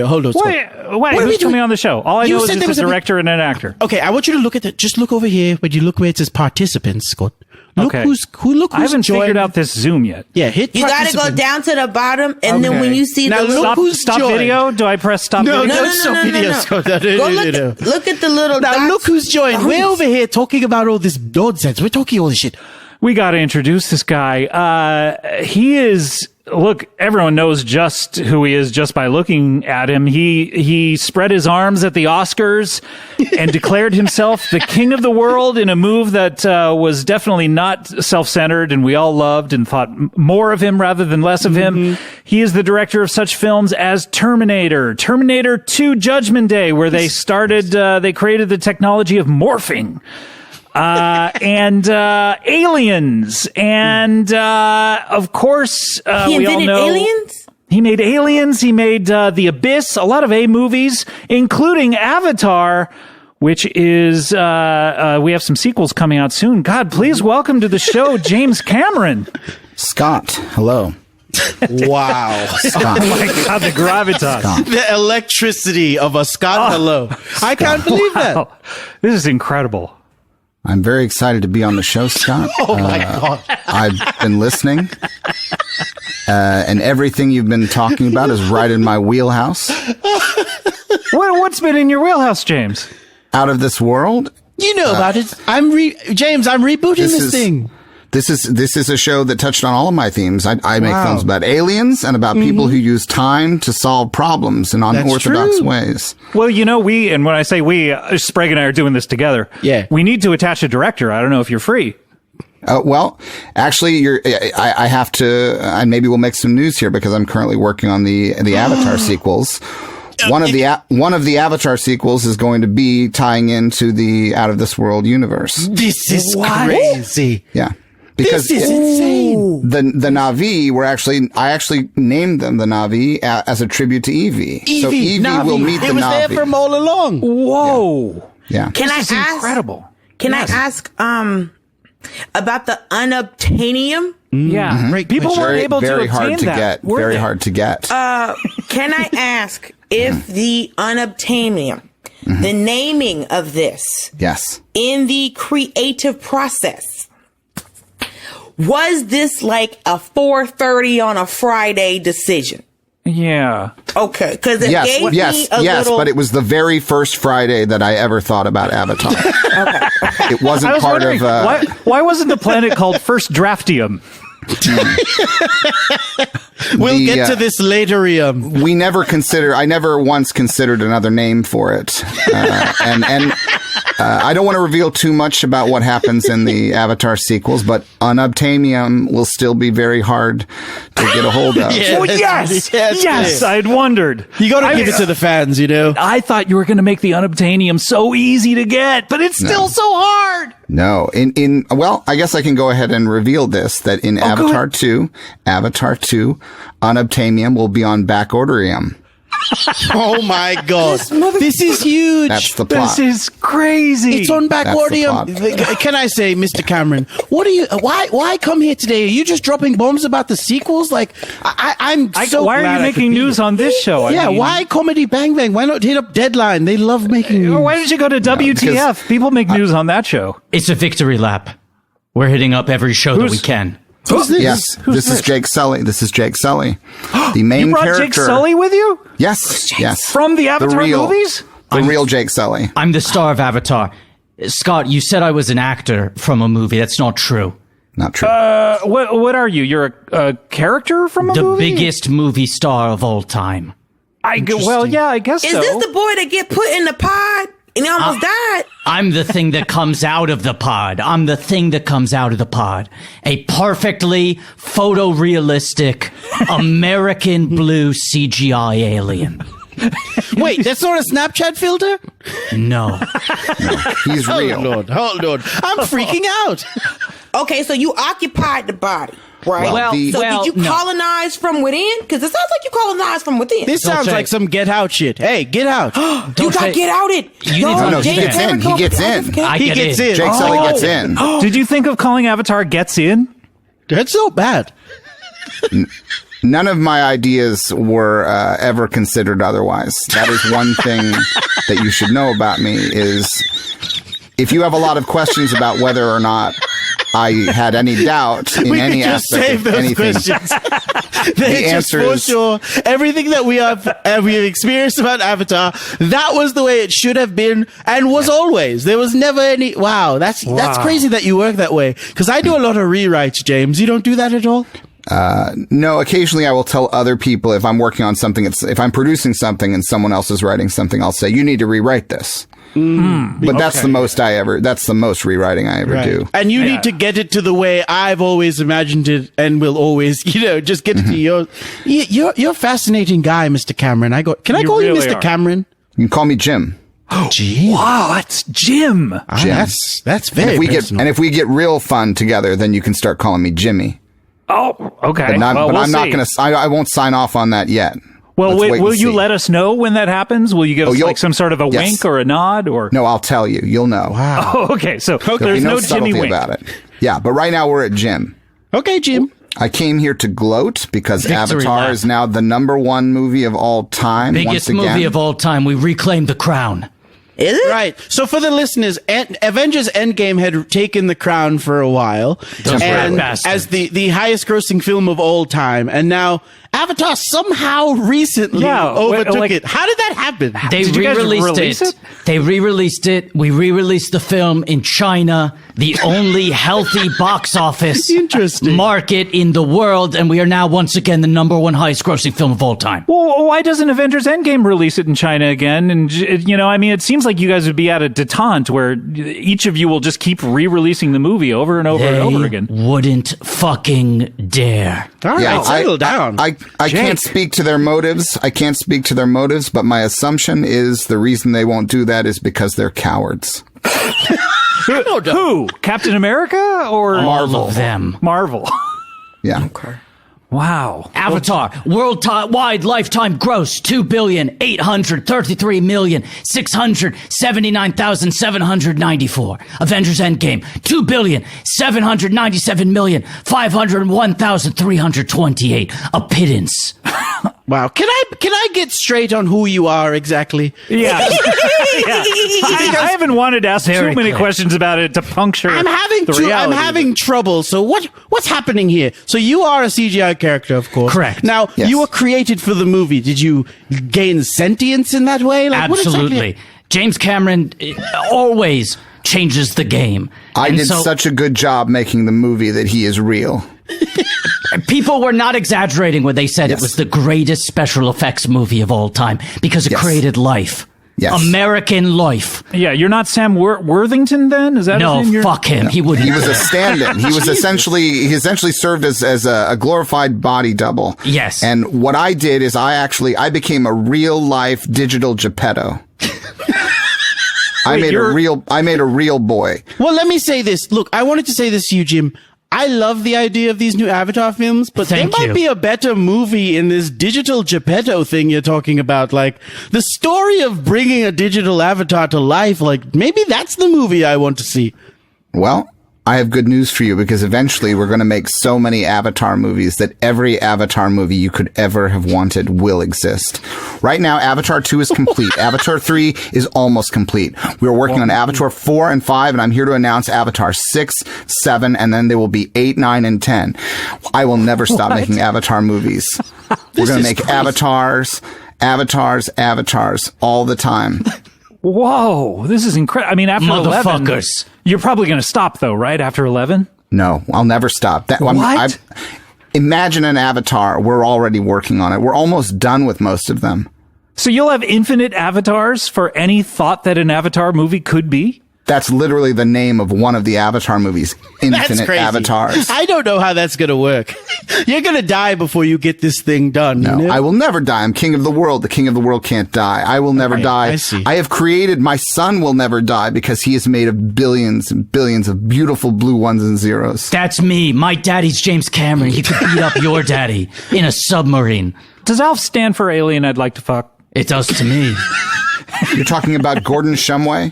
Hold on, Scott. Wait, who's coming on the show? All I know is it's a director and an actor. Okay, I want you to look at that. Just look over here. When you look where it says participants, Scott. Look who's I haven't figured out this Zoom yet. Yeah, hit You got to go down to the bottom, and then when you see stop video. Do I press stop video? No, stop video, Scott. Look at the little Now dots. Look who's joined. We're over here talking about all this nonsense. We're talking all this shit. We got to introduce this guy. He is... Look, everyone knows just who he is just by looking at him. He spread his arms at the Oscars and declared himself the king of the world in a move that was definitely not self-centered, and we all loved and thought more of him rather than less of him. He is the director of such films as Terminator 2 Judgment Day, where they created the technology of morphing. And Aliens, and of course, we all know Aliens. He made Aliens. He made The Abyss, a lot of A movies, including Avatar, which is we have some sequels coming out soon. God, please welcome to the show, James Cameron. Scott, hello. Wow. Scott. Oh my God, the gravitas. Scott. The electricity of a Scott hello. I can't believe that. This is incredible. I'm very excited to be on the show, Scott. Oh my God. I've been listening, and everything you've been talking about is right in my wheelhouse. What's been in your wheelhouse, James? Out of This World. You know about it. James, I'm rebooting this thing. This is a show that touched on all of my themes. I make films about aliens and about people who use time to solve problems in unorthodox ways. Well, and when I say we, Sprague and I are doing this together. Yeah. We need to attach a director. I don't know if you're free. Well, actually, I have to, maybe we'll make some news here because I'm currently working on the Avatar sequels. One of the Avatar sequels is going to be tying into the Out of This World universe. This is crazy. Yeah. Because this is insane. The Na'vi I actually named them the Na'vi as a tribute to Evie. So Evie will meet the Na'vi. It was there from all along. Whoa. Yeah. Can I ask? Incredible. Can I ask about the unobtainium? Yeah. Great People question. weren't able to very obtain hard to that. get. Very hard to get. Can I ask if the unobtainium, the naming of this, yes, in the creative process, was this like a 4:30 on a Friday decision? Yeah. Okay, because it gave me a little... but it was the very first Friday that I ever thought about Avatar. Okay. It wasn't part of... Why wasn't the planet called First Draftium? We'll get to this later. I never once considered another name for it. I don't want to reveal too much about what happens in the Avatar sequels, but unobtainium will still be very hard to get a hold of. Yes, I'd wondered. You got to give it to the fans, I thought you were going to make the unobtainium so easy to get, but it's still so hard. No, well, I guess I can go ahead and reveal this, that in Avatar 2, unobtainium will be on backorderium. Oh my God. This is huge. That's the plot. This is crazy. It's on backordium. Can I say, Mr. Cameron, why come here today? Are you just dropping bombs about the sequels? Like, I'm so why glad are you making news on this show? Why Comedy Bang Bang? Why not hit up Deadline? They love making news. Why don't you go to WTF? People make news on that show. It's a victory lap. We're hitting up every show that we can. Who's this? Yes, this is Jake Sully. The main you brought character. Jake Sully with you? Yes. From the Avatar movies? The real Jake Sully. I'm the star of Avatar. Scott, you said I was an actor from a movie. That's not true. Not true. What are you? You're a character from a movie? The biggest movie star of all time. I guess so. Is this the boy that get put in the pod and he almost died? I'm the thing that comes out of the pod. A perfectly photorealistic American blue CGI alien. Wait, that's not a Snapchat filter? No. He's real. Hold on. I'm freaking out. Okay, so you occupied the body, right? Did you colonize from within? Because it sounds like you colonized from within. This sounds like some Get Out shit. Hey, get out. You got Get Outed. He gets in. He gets in. Jake Sully gets in. Did you think of calling Avatar Gets In? That's so bad. None of my ideas were ever considered otherwise. That is one thing that you should know about me is if you have a lot of questions about whether or not I had any doubt in any aspect of anything. Questions. The answer is for sure. Everything that we have experienced about Avatar, that was the way it should have been and was always. There was never any. Wow, that's crazy that you work that way. Because I do a lot of rewrites, James. You don't do that at all. No, occasionally I will tell other people if I'm working on something, if I'm producing something and someone else is writing something, I'll say, you need to rewrite this. But that's the most rewriting I ever do. And you need to get it to the way I've always imagined it and will always, just get it to yours. You're a fascinating guy, Mr. Cameron. Can I call you Mr. Cameron? You can call me Jim. Oh, Jim. Wow, that's Jim. That's very personal. And if we get real fun together, then you can start calling me Jimmy. Oh, okay. But I'm not going to, I won't sign off on that yet. Well, will you let us know when that happens? Will you give us like some sort of a wink or a nod? Or no, I'll tell you. You'll know. Wow. Oh, okay. So there's no Jimmy wink about it. Yeah, but right now we're at Jim. Okay, Jim. I came here to gloat because Avatar is now the #1 movie of all time. Biggest movie of all time. We reclaimed the crown. Is it? Right. So for the listeners, Avengers Endgame had taken the crown for a while as the highest grossing film of all time. And now Avatar somehow recently overtook it. How did that happen? They re-released it. They re-released it. We re-released the film in China, the only healthy box office market in the world, and we are now once again the #1 highest grossing film of all time. Well, why doesn't Avengers Endgame release it in China again? And, it seems like you guys would be at a detente where each of you will just keep re-releasing the movie over and over and over again. Wouldn't fucking dare. All right, settle down. I can't speak to their motives. But my assumption is the reason they won't do that is because they're cowards. Who? Captain America or Marvel? All of them. Marvel. Yeah. Okay. Wow. Avatar, worldwide lifetime gross, 2,833,679,794. Avengers Endgame, 2,797,501,328. A pittance. Wow. Can I get straight on who you are exactly? Yeah. I haven't wanted to ask too many questions about it to puncture I'm reality. having trouble. So what's happening here? So you are a CGI character, of course. Correct. Now, Yes. you were created for the movie. Did you gain sentience in that way? Like, what Absolutely. exactly- James Cameron always changes the game. I And did so such a good job making the movie that he is real. people were not exaggerating when they said Yes. it was the greatest special effects movie of all time because it Yes. created life. Yes. American life. Yeah, you're not Sam Worthington then? Is that No, his name? You're- fuck him. He would. He was a stand-in. He was he essentially served as a glorified body double. Yes. And what I did is I became a real life digital Geppetto. I made a real boy. Well, let me say this. Look, I wanted to say this to you, Jim. I love the idea of these new Avatar films, but Thank there might you. be a better movie in this digital Geppetto thing you're talking about. Like, the story of bringing a digital avatar to life, like, maybe that's the movie I want to see. Well, I have good news for you because eventually we're going to make so many Avatar movies that every Avatar movie you could ever have wanted will exist. Right now, Avatar 2 is complete. Avatar 3 is almost complete. We're working on Avatar 4 and 5, and I'm here to announce Avatar 6, 7, and then there will be 8, 9, and 10. I will never stop making Avatar movies. We're going to make Avatars all the time. Whoa, this is incredible. I mean, after 11, Motherfuckers. you're probably going to stop though, right? After 11? No, I'll never stop. Imagine an Avatar. We're already working on it. We're almost done with most of them. So you'll have infinite avatars for any thought that an Avatar movie could be? That's literally the name of one of the Avatar movies. That's Infinite crazy. Avatars. I don't know how that's going to work. You're going to die before you get this thing done. No, you know? I will never die. I'm king of the world. The king of the world can't die. I will never die. I see. I have created, my son will never die because he is made of billions and billions of beautiful blue ones and zeros. That's me. My daddy's James Cameron. He could beat up your daddy in a submarine. Does ALF stand for alien I'd like to fuck? It does to me. You're talking about Gordon Shumway?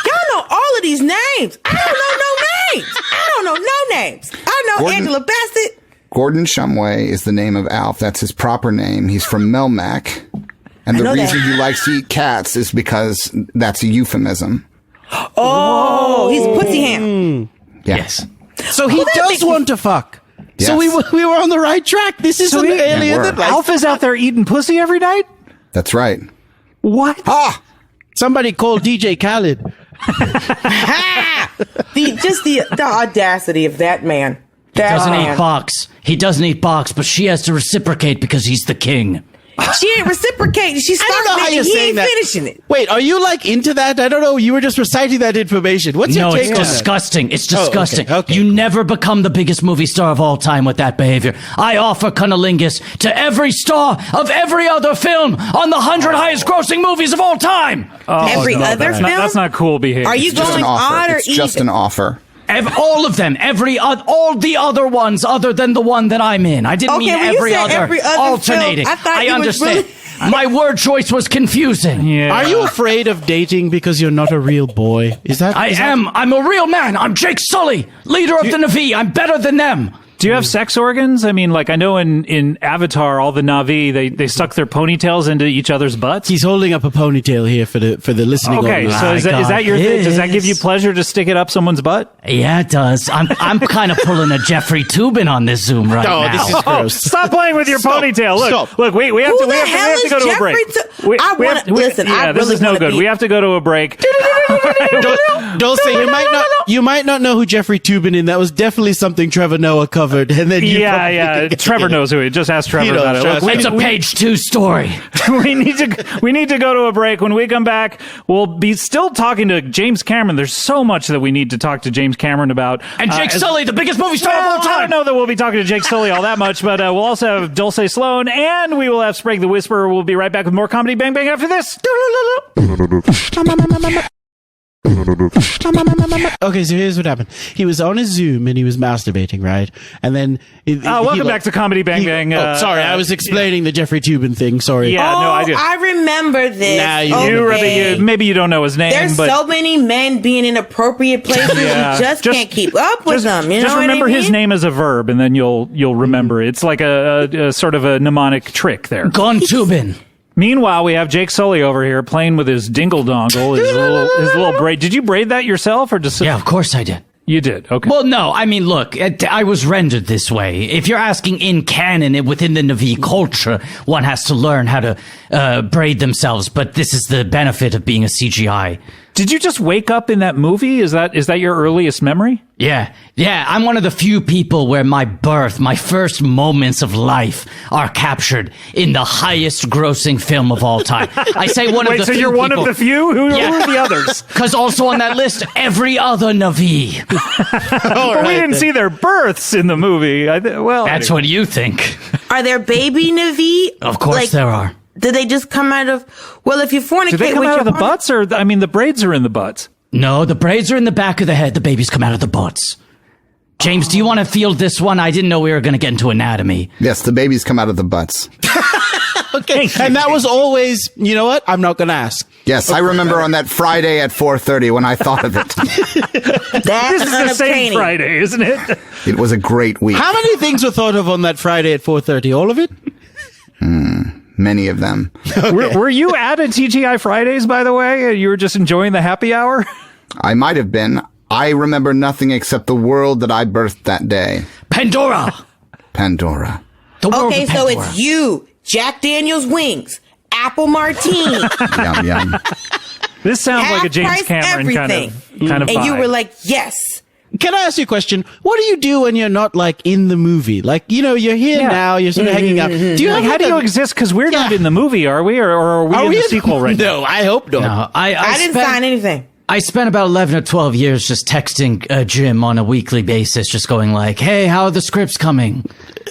Y'all know all of these names. I don't know no names. I don't know no names. I know Gordon- Angela Bassett. Gordon Shumway is the name of Alf. That's his proper name. He's from Melmac. And the know reason that. he likes to eat cats is because that's a euphemism. Oh, he's pussy ham. Yeah. Yes. So he does want to fuck. Yes. So we were on the right track. This is an alien were. that likes ALF is out there eating pussy every night? That's right. What? Ah! somebody called DJ Khaled. The audacity of that man. That Doesn't man. eat box. He doesn't eat box, but she has to reciprocate because he's the king. She ain't reciprocating. She's I don't know how starting you're it. He saying ain't that. finishing it. Wait, are you like into that? I don't know. You were just reciting that information. What's your No, take it's on that? disgusting. It's Oh, okay, disgusting. okay. You never become the biggest movie star of all time with that behavior. I offer cunnilingus to every star of every other film on the 100 highest grossing movies of all time. Every other That's film? that's not cool behavior. Are you Just an going offer. on or It's just an even? offer. All of them, all the other ones other than the one that I'm in. I didn't Okay, mean when you every said other, every other alternating. film, I thought you was understand. really- My word choice was confusing. Yeah. Are you afraid of dating because you're not a real boy? Is that? I am. I'm a real man. I'm Jake Sully, leader of the Na'vi. I'm better than them. Do you have sex organs? I mean, like I know in Avatar, all the Na'vi they stuck their ponytails into each other's butts. He's holding up a ponytail here for the listening Okay, audience. so is that your thing? Does that give you Yes. pleasure to stick it up someone's butt? Yeah, it does. I'm kind of pulling a Jeffrey Tubin on this Zoom right Oh, now. this is Oh, gross. stop playing with your Stop. ponytail. Look, Stop. look, we have Who to the hell go is to a Jeffrey break. I wanna- listen, I this really is no wanna good. be- We have to go to a break. Dulce, you might not know who Jeffrey Tubin is. That was definitely something Trevor Noah covered, and then you probably Yeah. Trevor knows who. Just ask Trevor You know, about it. Look, It's a page 2 story. we need to go to a break. When we come back, we'll be still talking to James Cameron. There's so much that we need to talk to James Cameron about. And Jake as- Sully, the biggest movie star of all Well, I don't time. know that we'll be talking to Jake Sully all that much, but we'll also have Dulcé Sloan, and we will have Sprague the Whisperer. We'll be right back with more Comedy Bang Bang after this. Okay, so here's what happened. He was on his Zoom and he was masturbating, right? And then... welcome back to Comedy Bang Bang. Sorry, I was explaining the Jeffrey Toobin thing. Sorry. Yeah, no, I did. I remember this. Now maybe you don't know his name. There's so many men being in appropriate places. You just can't keep up with them. You just know remember what I mean? his name as a verb, and then you'll remember. It's like a sort of a mnemonic trick there. Gone Toobin. Meanwhile, we have Jake Sully over here playing with his dingle dongle, his little braid. Did you braid that yourself, or just? Yeah, of course I did. You did? Okay. Well, no, I mean, look, I was rendered this way. If you're asking in canon, within the Na'vi culture, one has to learn how to braid themselves, but this is the benefit of being a CGI. Did you just wake up in that movie? Is that your earliest memory? Yeah, I'm one of the few people where my first moments of life are captured in the highest grossing film of all time. I say one of the few. Wait, so you're one of the few? Who are the others? Because also on that list, every other Na'vi. But we didn't see their births in the movie. That's what you think. Are there baby Na'vi? Of course there are. Did they just come out of... Well, if you fornicate... Do they come out of the butts? Or, I mean, the braids are in the butts. No, the braids are in the back of the head. The babies come out of the butts. James, do you want to field this one? I didn't know we were going to get into anatomy. Yes, the babies come out of the butts. Okay, and that was always... You know what? I'm not going to ask. Yes, I remember on that Friday at 4:30 when I thought of it. This is the same Friday, isn't it? It was a great week. How many things were thought of on that Friday at 4:30? All of it? Many of them. Okay. Were you at a TGI Fridays, by the way? You were just enjoying the happy hour? I might have been. I remember nothing except the world that I birthed that day. Pandora. The world of Pandora. So it's you, Jack Daniel's wings, apple martini. Yum, yum. This sounds like a James Cameron kind of vibe. And you were like, yes. Can I ask you a question? What do you do when you're not like in the movie? Like, you're here now, you're sort of hanging out. Do you how do you exist? Because we're not in the movie, are we? Or are we in the sequel right now? No, I hope not. No, I didn't sign anything. I spent about 11 or 12 years just texting Jim on a weekly basis, just going like, hey, how are the scripts coming?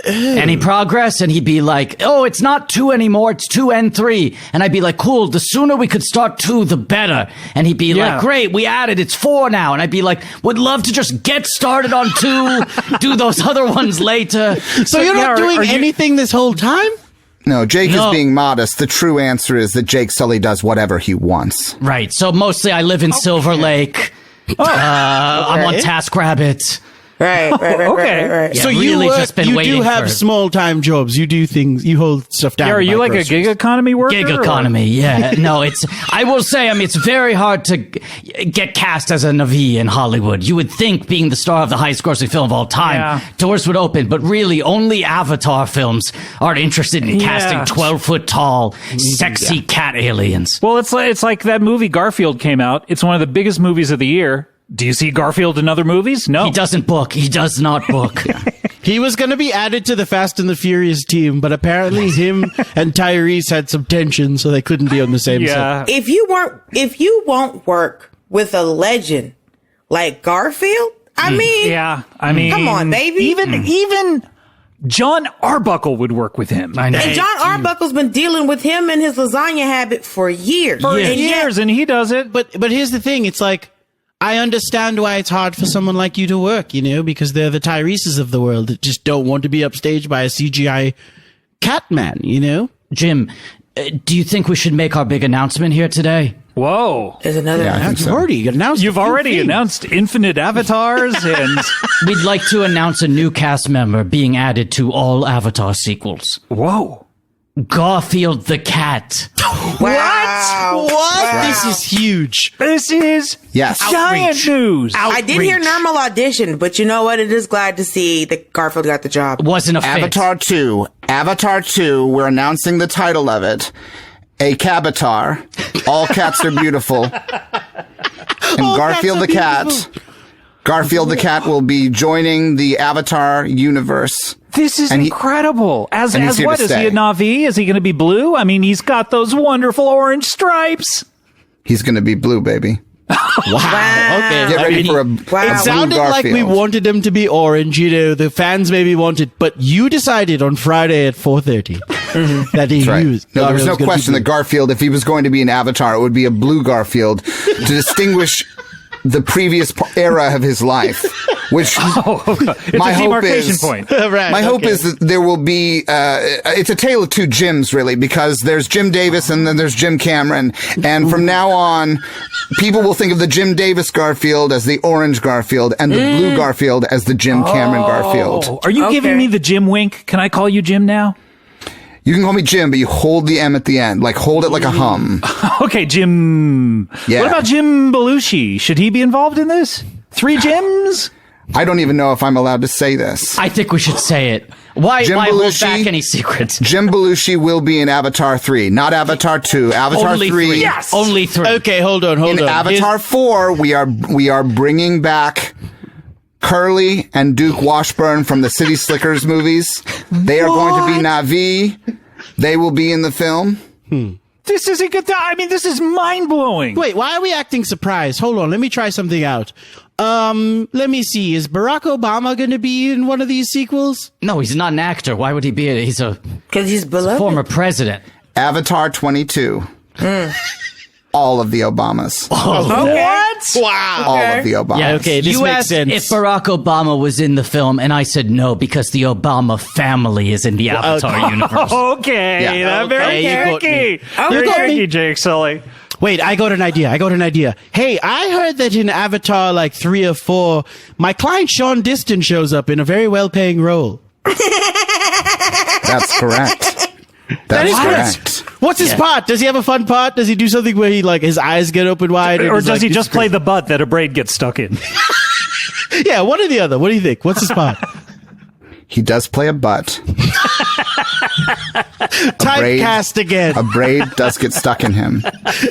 Any progress? And he'd be like, oh, it's not 2 anymore, it's 2 and 3. And I'd be like, cool, the sooner we could start 2, the better. And he'd be like, great, we added, it's 4 now. And I'd be like, would love to just get started on 2, do those other ones later. So you're not doing anything this whole time? No, Jake is being modest. The true answer is that Jake Sully does whatever he wants. Right. So mostly I live in Silver Lake. I'm on TaskRabbit. Right. Yeah, So you do have small-time jobs. You do things. You hold stuff down. Yeah, are you like a gig economy worker? Gig economy, yeah. No, I will say, it's very hard to get cast as a Na'vi in Hollywood. You would think, being the star of the highest-grossing film of all time, doors would open. But really, only Avatar films are interested in casting 12-foot-tall, sexy cat aliens. Well, it's like that movie Garfield came out. It's one of the biggest movies of the year. Do you see Garfield in other movies? No. He doesn't book. He does not book. He was going to be added to the Fast and the Furious team, but apparently him and Tyrese had some tension, so they couldn't be on the same set. If you won't work with a legend like Garfield, I mean, come on, baby. Even John Arbuckle would work with him. I know. And John Arbuckle's been dealing with him and his lasagna habit for years. And he does it. But here's the thing. It's like, I understand why it's hard for someone like you to work, because they're the Tyreses of the world that just don't want to be upstaged by a CGI Catman, Jim, do you think we should make our big announcement here today? Whoa. There's another announcement. You've already announced infinite avatars, and we'd like to announce a new cast member being added to all Avatar sequels. Whoa. Garfield the cat. Wow. What? Wow. This is huge. This is giant news. I did hear normal audition, but you know what? It is glad to see that Garfield got the job. Wasn't a fit. Avatar 2, we're announcing the title of it. A Cabatar. All cats are beautiful. And Garfield the cat. Garfield the cat will be joining the Avatar universe. This is incredible. As what? Is he a Na'vi? Is he going to be blue? I mean, he's got those wonderful orange stripes. He's going to be blue, baby. Wow. Okay. Get ready for a blue Garfield. It sounded like we wanted him to be orange. The fans maybe wanted, but you decided on Friday at 4:30 that he used. No, there was no question that Garfield, if he was going to be an Avatar, it would be a blue Garfield to distinguish the previous era of his life, which It's my a hope demarcation is, point. Right, my hope okay. is that there will be, it's a tale of two Jims, really, because there's Jim Davis and then there's Jim Cameron. And from now on, people will think of the Jim Davis Garfield as the orange Garfield and the blue Garfield as the Jim Cameron Garfield. Oh, are you giving me the Jim wink? Can I call you Jim now? You can call me Jim, but you hold the M at the end. Like, hold it like a hum. Okay, Jim. Yeah. What about Jim Belushi? Should he be involved in this? 3 Jims? I don't even know if I'm allowed to say this. I think we should say it. Why Jim hold Belushi? back any secrets? Jim Belushi will be in Avatar 3, not Avatar 2. Avatar Only 3. three. Yes! Only 3. Okay, hold on. In Avatar 4, we are bringing back Curly and Duke Washburn from the City Slickers movies. They are going to be Na'vi. They will be in the film. This isn't good. I mean, this is mind-blowing. Wait, why are we acting surprised? Hold on, let me try something out. Let me see. Is Barack Obama going to be in one of these sequels? No, he's not an actor. Why would he be? He's a Because he's beloved. former president. Avatar 22. All of the Obamas. What? Wow. All of the Obamas. Yeah, okay, this you makes asked sense. if Barack Obama was in the film, and I said no because the Obama family is in the Avatar universe. Okay, Yeah. that's very Okay, you got tricky. me. Very You got tricky, me. Jake Sully. Wait, I got an idea. Hey, I heard that in Avatar, like 3 or 4, my client Shaun Diston shows up in a very well-paying role. That's correct. That's correct. What's his part? Does he have a fun part? Does he do something where he, like, his eyes get open wide? and Or he's does like, he "This just is play the butt that a braid gets stuck in? great." Yeah, one or the other. What do you think? What's his part? He does play a butt. Typecast again. A braid does get stuck in him.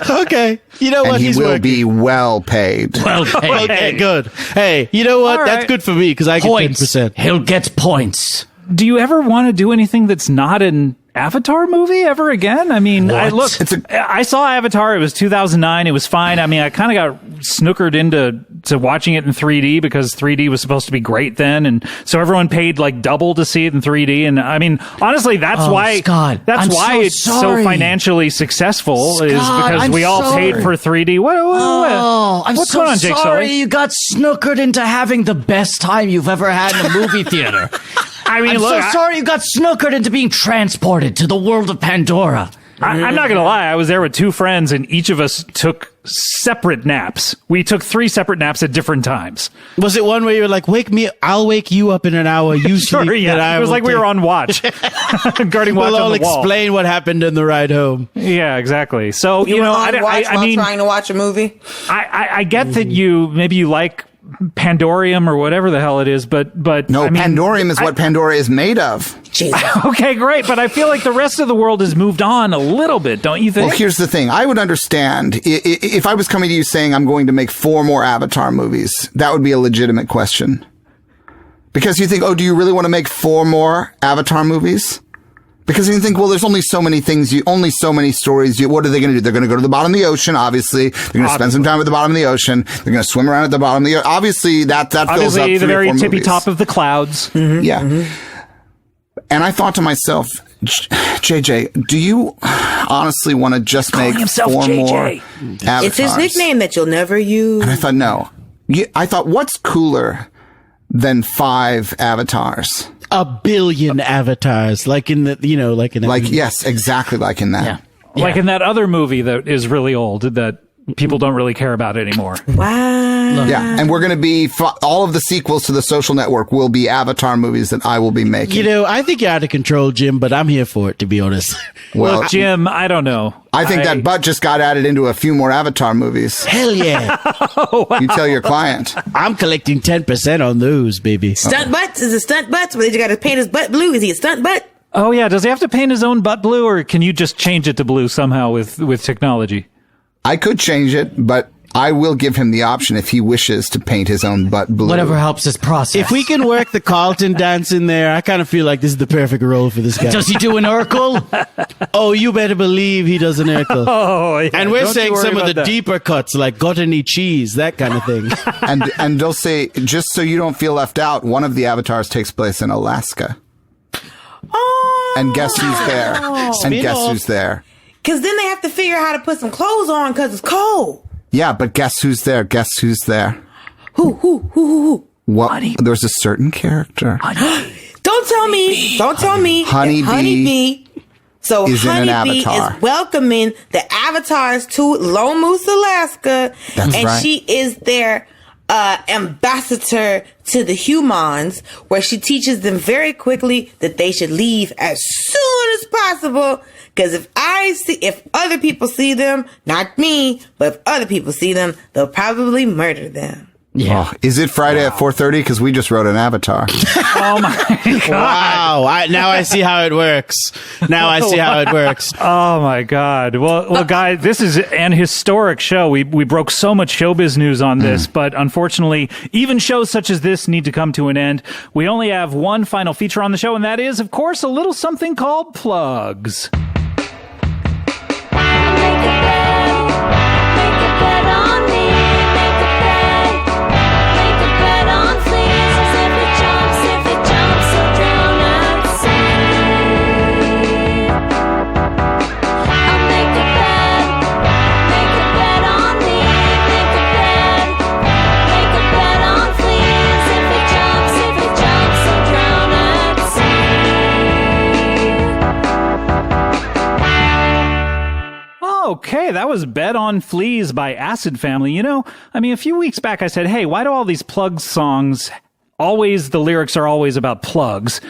Okay. You know what? And he He's will working. be well paid. Well paid. Okay, good. Hey, you know what? All That's right. good for me because I get Points. 10%. He'll get points. Do you ever want to do anything that's not an Avatar movie ever again? I mean, I saw Avatar. It was 2009. It was fine. I mean, I kind of got snookered into watching it in 3D because 3D was supposed to be great then, and so everyone paid like double to see it in 3D. And I mean, honestly, that's why Scott, that's I'm why so it's sorry. so financially successful is Scott, because I'm we all sorry. paid for 3D. I'm what's so going on, Jake sorry Sully? you got snookered into having the best time you've ever had in a movie theater. I mean, I'm look, so sorry you got snookered into being transported to the world of Pandora. I'm not going to lie. I was there with 2 friends, and each of us took separate naps. We took 3 separate naps at different times. Was it one where you were like, wake me, I'll wake you up in an hour, you sleep, Sure, yeah. then I It was will like we take- were on watch, guarding watch We'll all on the wall. explain what happened in the ride home. Yeah, exactly. So You you know, were on watch I while mean, trying to watch a movie. I get that maybe you like Pandorium or whatever the hell it is, but No, I mean, Pandorium is what Pandora is made of. Jesus. Okay, great, but I feel like the rest of the world has moved on a little bit, don't you think? Well, here's the thing. I would understand if I was coming to you saying I'm going to make 4 more Avatar movies. That would be a legitimate question. Because you think, oh, do you really want to make 4 more Avatar movies? Because you think, well, there's only so many things, only so many stories. What are they going to do? They're going to go to the bottom of the ocean, obviously. They're going to spend some time at the bottom of the ocean. They're going to swim around at the bottom of the ocean. Obviously, that fills up 3 Obviously, the or very 4 tippy movies. top of the clouds. Yeah. And I thought to myself, JJ, do you honestly want to just make Calling himself 4 JJ. more Avatars? It's his nickname that you'll never use. And I thought, no. I thought, what's cooler than 5 avatars? 1 billion avatars, like in the, you know, like in Like, yes, exactly like in that. Yeah. Like in that other movie that is really old that people don't really care about anymore. Wow. Yeah, and we're going to be, all of the sequels to The Social Network will be Avatar movies that I will be making. You know, I think you're out of control, Jim, but I'm here for it, to be honest. Well, Look, Jim, I don't know. I think that butt just got added into a few more Avatar movies. Hell yeah. You tell your client. I'm collecting 10% on those, baby. Stunt butts? Is it stunt butts? But you got to paint his butt blue. Is he a stunt butt? Oh yeah, does he have to paint his own butt blue, or can you just change it to blue somehow with technology? I could change it, but I will give him the option if he wishes to paint his own butt blue. Whatever helps his process. If we can work the Carlton dance in there, I kind of feel like this is the perfect role for this guy. Does he do an Urkel? Oh, you better believe he does an Urkel. Oh yeah, And we're don't you saying worry some of about the that. deeper cuts, like got any cheese, that kind of thing. And Dulcé, just so you don't feel left out, one of the avatars takes place in Alaska. Oh. And guess who's there? And guess Spin-off. who's there? Because then they have to figure out how to put some clothes on because it's cold. Yeah, but guess who's there? Guess who's there? Who? What? There's a certain character. Don't tell me. Don't tell me. Honeybee. So is in an Honeybee avatar. is welcoming the avatars to Lone Moose, Alaska. That's and right. she is their ambassador to the humans, where she teaches them very quickly that they should leave as soon as possible. Because if other people see them, not me, but if other people see them, they'll probably murder them. Yeah. Oh, is it Friday at 4:30? Because we just wrote an avatar. Oh my God. Wow. Now I see how it works. Oh my God. Well, guys, this is an historic show. We broke so much showbiz news on this, but unfortunately, even shows such as this need to come to an end. We only have one final feature on the show, and that is, of course, a little something called plugs. Okay, that was Bet on Fleas by Acid Family. You know, I mean, a few weeks back I said, hey, why do all these plug songs, the lyrics are always about plugs?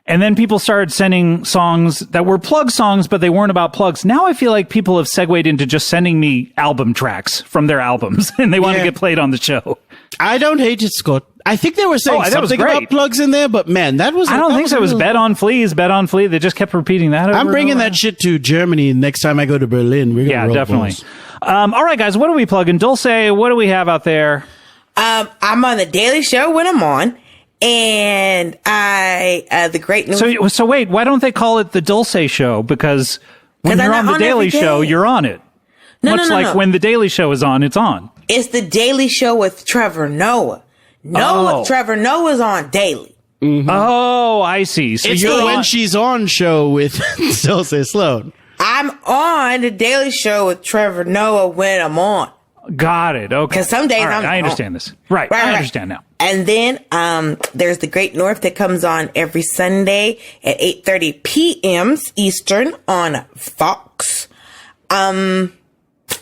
And then people started sending songs that were plug songs, but they weren't about plugs. Now I feel like people have segued into just sending me album tracks from their albums, and they want to get played on the show. I don't hate it, Scott. I think they were saying something great. about plugs in there, but man, that was... I don't think so. It was Bet on Fleas, Bet on Flea. They just kept repeating that. I'm bringing that shit to Germany next time I go to Berlin. We're gonna roll definitely. balls. All right, guys, what are we plugging? Dulcé, what do we have out there? I'm on The Daily Show when I'm on. And the great news. So wait, why don't they call it the Dulcé Show? Because when you're on the Daily Show, you're on it. Much like when the Daily Show is on, it's on. It's the Daily Show with Trevor Noah. Trevor Noah's on daily. Mm-hmm. Oh, I see. So it's you're the When She's On show with Dulcé Sloan. I'm on the Daily Show with Trevor Noah when I'm on. Got it. Okay. Because some days I understand this. Right. I understand now. And then there's The Great North that comes on every Sunday at 8:30 p.m. Eastern on Fox. And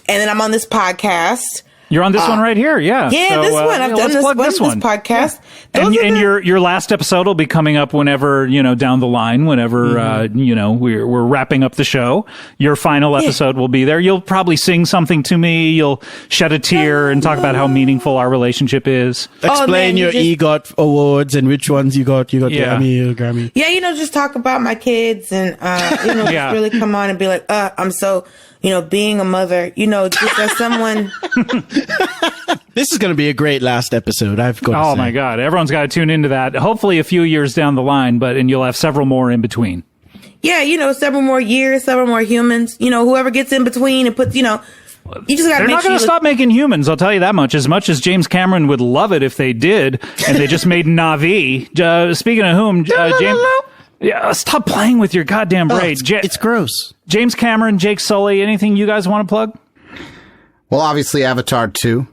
then I'm on this podcast. You're on this one right here, yeah. Yeah, so, this one. I've done this podcast. Yeah. And your last episode will be coming up whenever, down the line, whenever, we're wrapping up the show. Your final episode will be there. You'll probably sing something to me. You'll shed a tear and talk about how meaningful our relationship is. Explain your EGOT awards and which ones you got. You got the Emmy or Grammy. Yeah, just talk about my kids and, just really come on and be like, I'm so... being a mother, just as someone. This is going to be a great last episode. I've got to say. Oh my God. Everyone's got to tune into that. Hopefully a few years down the line, and you'll have several more in between. Yeah. Several more years, several more humans, whoever gets in between and puts, you just got to make sure. They're not going to stop making humans. I'll tell you that much. As much as James Cameron would love it if they did, and they just made Na'vi. Speaking of whom, James. Yeah, stop playing with your goddamn braid. It's gross. James Cameron, Jake Sully, anything you guys want to plug? Well, obviously Avatar 2.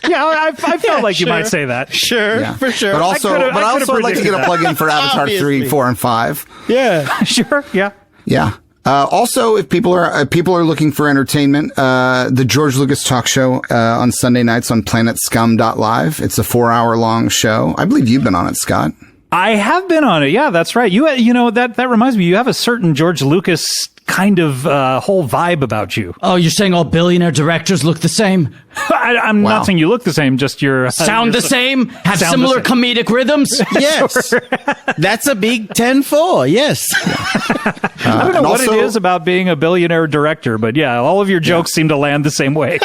Yeah, I felt like you might say that. Sure, for sure. But also, I also would like to get a plug in for Avatar 3, 4, and 5. Yeah. Sure, yeah. Yeah. Also, if people are looking for entertainment, the George Lucas Talk Show on Sunday nights on planetscum.live. It's a 4-hour long show. I believe you've been on it, Scott. I have been on it. Yeah, that's right. That reminds me. You have a certain George Lucas kind of whole vibe about you. Oh, you're saying all billionaire directors look the same? I'm not saying you look the same. Just your sound the same, have similar comedic rhythms. Yes, that's a big 10-4. Yes. I don't know what it is about being a billionaire director, but yeah, all of your jokes seem to land the same way.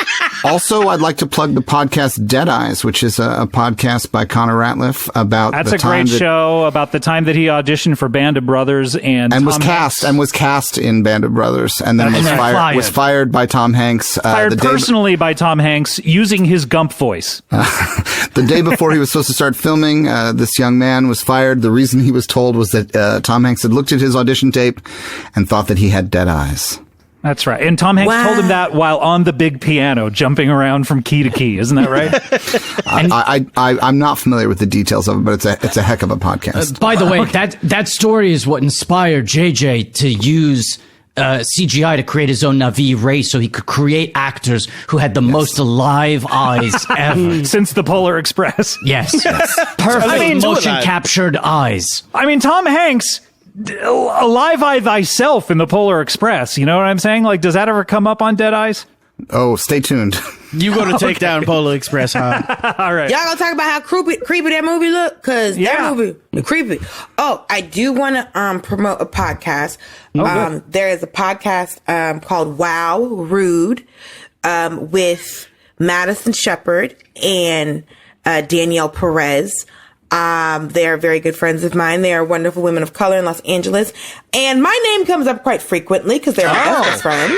Also, I'd like to plug the podcast Dead Eyes, which is a podcast by Connor Ratliff about that's a great show about the time that he auditioned for Band of Brothers and was cast in Band of Brothers, and then was fired by Tom Hanks. Fired personally by Tom Hanks using his Gump voice. The day before he was supposed to start filming, this young man was fired. The reason he was told was that Tom Hanks had looked at his audition tape and thought that he had dead eyes. That's right. And Tom Hanks told him that while on the big piano, jumping around from key to key. Isn't that right? I'm not familiar with the details of it, but it's a heck of a podcast. By the way, that story is what inspired JJ to use CGI to create his own Na'vi race so he could create actors who had the most alive eyes ever. Since the Polar Express. Yes. Perfect motion captured eyes. I mean, Tom Hanks, alive eye thyself in the Polar Express. You know what I'm saying? Like, does that ever come up on Dead Eyes? Oh, stay tuned. You go to take down Polar Express, huh? All right. Y'all gonna talk about how creepy that movie look? Cause that movie creepy. Oh, I do want to promote a podcast. There is a podcast called Wow Rude with Madison Shepard and Danielle Perez. They are very good friends of mine. They are wonderful women of color in Los Angeles. And my name comes up quite frequently because they're my best friends.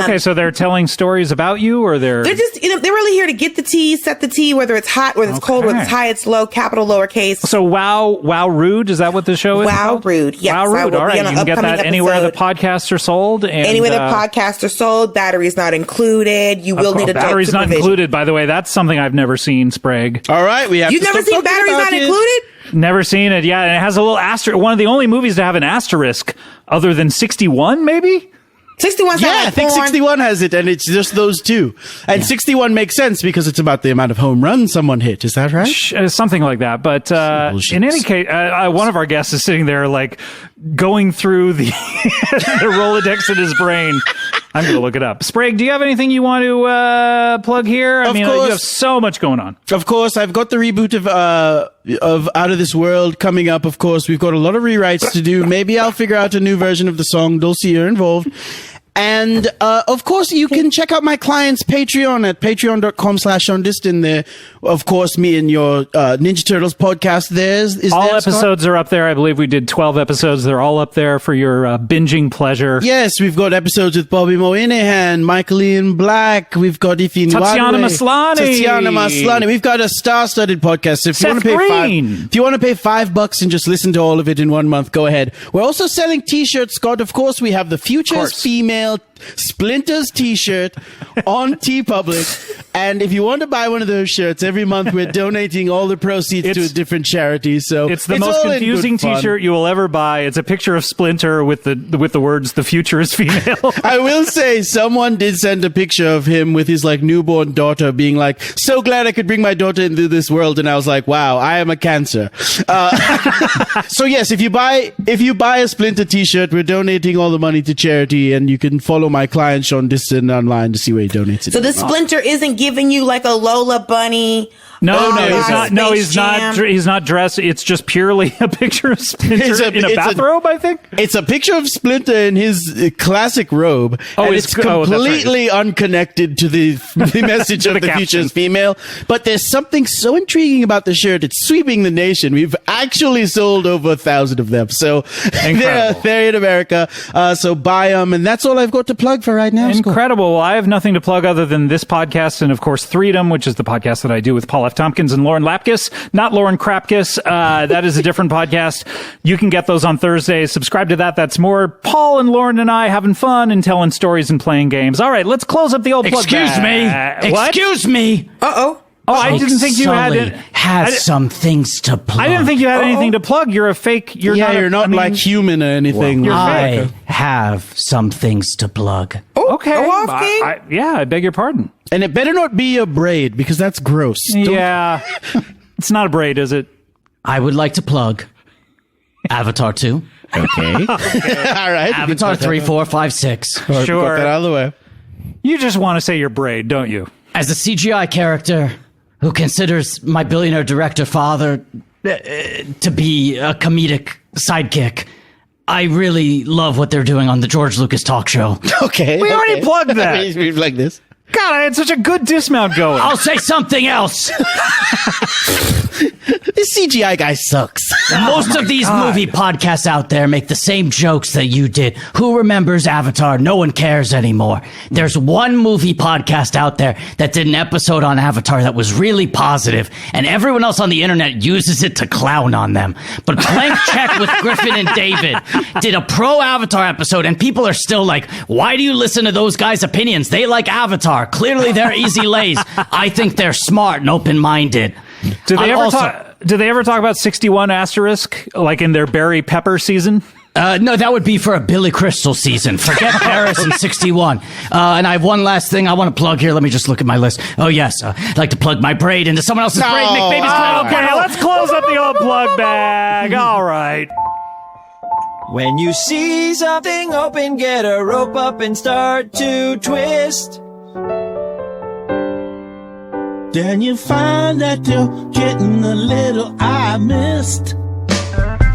Okay, so they're telling stories about you, or they're just, they're really here to get the tea, set the tea, whether it's hot, whether it's cold, whether it's high, it's low, capital, lowercase. So Wow Rude, is that what the show is? Wow Rude, yes. Wow Rude, all right. You can get that anywhere the podcasts are sold. And, anywhere the podcasts are sold, batteries not included. You will need a batteries not included, by the way. That's something I've never seen, Sprague. All right, we have You've never seen batteries not included? Never seen it, yeah. And it has a little asterisk. One of the only movies to have an asterisk other than 61, maybe? 61. Yeah, I think 61 has it, and it's just those two. And 61 makes sense because it's about the amount of home runs someone hit. Is that right? Something like that. But in any case, one of our guests is sitting there, like, going through the, the Rolodex in his brain. I'm going to look it up. Sprague, do you have anything you want to plug here? I mean, you have so much going on. Of course, I've got the reboot of Out of This World coming up. Of course, we've got a lot of rewrites to do. Maybe I'll figure out a new version of the song. Dulcé, you're involved. And, of course, you can check out my client's Patreon at patreon.com/Distin. There, of course, me and your Ninja Turtles podcast. All episodes are up there. I believe we did 12 episodes. They're all up there for your binging pleasure. Yes, we've got episodes with Bobby Moynihan, Michael Ian Black. We've got Ify Tatiana Maslany. We've got a star-studded podcast. So if you want to pay $5 and just listen to all of it in 1 month, go ahead. We're also selling T-shirts, Scott. Of course, we have the Futures Female Splinters T-shirt on TeePublic, and if you want to buy one of those shirts, every month we're donating all the proceeds to a different charity. So it's the most confusing T-shirt you will ever buy. It's a picture of Splinter with the words "The future is female." I will say someone did send a picture of him with his newborn daughter, being like, "So glad I could bring my daughter into this world," and I was like, "Wow, I am a Cancer." So yes, if you buy a Splinter T-shirt, we're donating all the money to charity, and you can follow my client Shaun Diston online to see where he donates it. So the Splinter isn't giving you like a Lola bunny. No, he's not. No, he's not. He's not dressed. It's just purely a picture of Splinter in a bathrobe. I think it's a picture of Splinter in his classic robe, and it's completely unconnected to the message of the future is female. But there's something so intriguing about the shirt; it's sweeping the nation. We've actually sold over 1,000 of them, so they're in America. So buy them, and that's all I've got to plug for right now. Incredible. Well, I have nothing to plug other than this podcast, and of course, Threedom, which is the podcast that I do with Paul F. Tompkins and Lauren Lapkus, not Lauren Krapkus. That is a different podcast. You can get those on Thursdays. Subscribe to that. That's more Paul and Lauren and I having fun and telling stories and playing games. All right, let's close up the old plug. Excuse me. Uh-oh. Oh, I didn't think you had some things to plug. I didn't think you had anything to plug. You're a fake. You're not like human or anything. Well, I have some things to plug. Okay. King. I beg your pardon. And it better not be a braid because that's gross. Yeah. It's not a braid, is it? I would like to plug Avatar 2. Okay. All right. Avatar 3, 4, 5, 6. Sure. Got that out of the way. You just want to say you're braid, don't you? As a CGI character who considers my billionaire director father to be a comedic sidekick, I really love what they're doing on the George Lucas talk show. Okay. We already plugged that. We've like this. God, I had such a good dismount going. I'll say something else. This CGI guy sucks. Most of these movie podcasts out there make the same jokes that you did. Who remembers Avatar? No one cares anymore. There's one movie podcast out there that did an episode on Avatar that was really positive, and everyone else on the internet uses it to clown on them. But Blank Check with Griffin and David did a pro Avatar episode, and people are still like, why do you listen to those guys' opinions? They like Avatar. Clearly they're easy lays. I think they're smart and open-minded. Do they ever talk about 61 asterisk, like in their Barry Pepper season? No, that would be for a Billy Crystal season. Forget Paris and 61. And I have one last thing I want to plug here. Let me just look at my list. Oh, yes. I'd like to plug my braid into someone else's braid. Make babies clown. Okay, let's close up the old plug bag. All right. When you see something open, get a rope up and start to twist. Then you find that you're getting a little eye mist.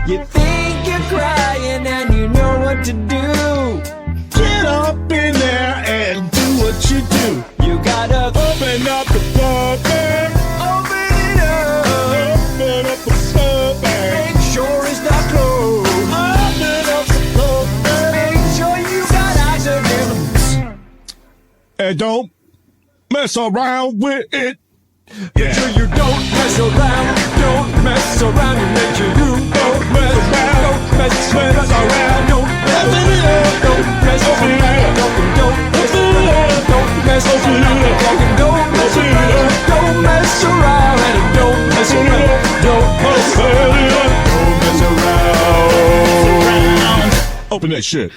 You think you're crying and you know what to do. Get up in there and do what you do. You gotta Open up the plug bag. open it up. Open up the plug bag. Make sure it's not closed. Open up the plug bag. Make sure you got oxygen. And don't mess around with it. Make sure you don't mess around. Don't mess around. You make sure you don't mess around. Don't mess around. Don't mess around. Don't mess around. Don't mess around. Don't mess around. Don't mess around. Don't mess around. And don't mess around. Don't mess around. Don't mess around. Open that shit.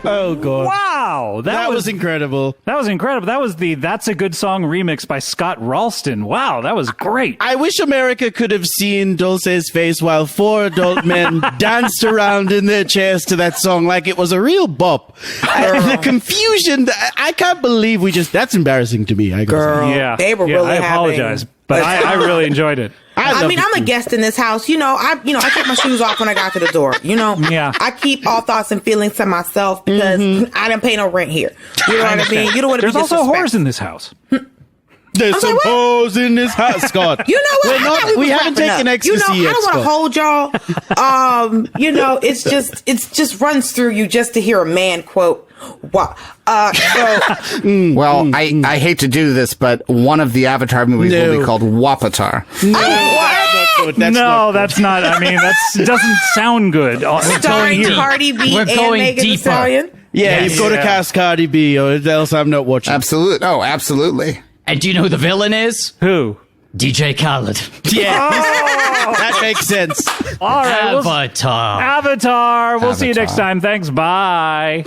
Oh, God. Wow, That was incredible. That was incredible. That was the That's a Good Song remix by Scott Ralston. Wow, that was great. I wish America could have seen Dulce's face while four adult men danced around in their chairs to that song like it was a real bop. The confusion, I can't believe that's embarrassing to me. I gotta say. Girl, Yeah, they were really I apologize, having... but I really enjoyed it. I mean, I'm a guest in this house. I took my shoes off when I got to the door. Yeah. I keep all thoughts and feelings to myself because I didn't pay no rent here. You know what I mean? You don't want to be There's also disrespectful. whores in this house. There's some hoes in this house, Scott. You know what? We haven't taken ecstasy I yet, don't want to Scott. hold y'all. It's just runs through you just to hear a man quote. Wow. Well, I hate to do this, but one of the Avatar movies will be called Wapatar. That's not. I mean, that doesn't sound good. Starring Cardi B We're and going Megan Thee deeper. Stallion. Yeah, you've got to cast Cardi B, or else I'm not watching. Absolutely. Oh, absolutely. And do you know who the villain is? Who? DJ Khaled. Yeah, that makes sense. All right. Avatar. We'll see you next time. Thanks. Bye.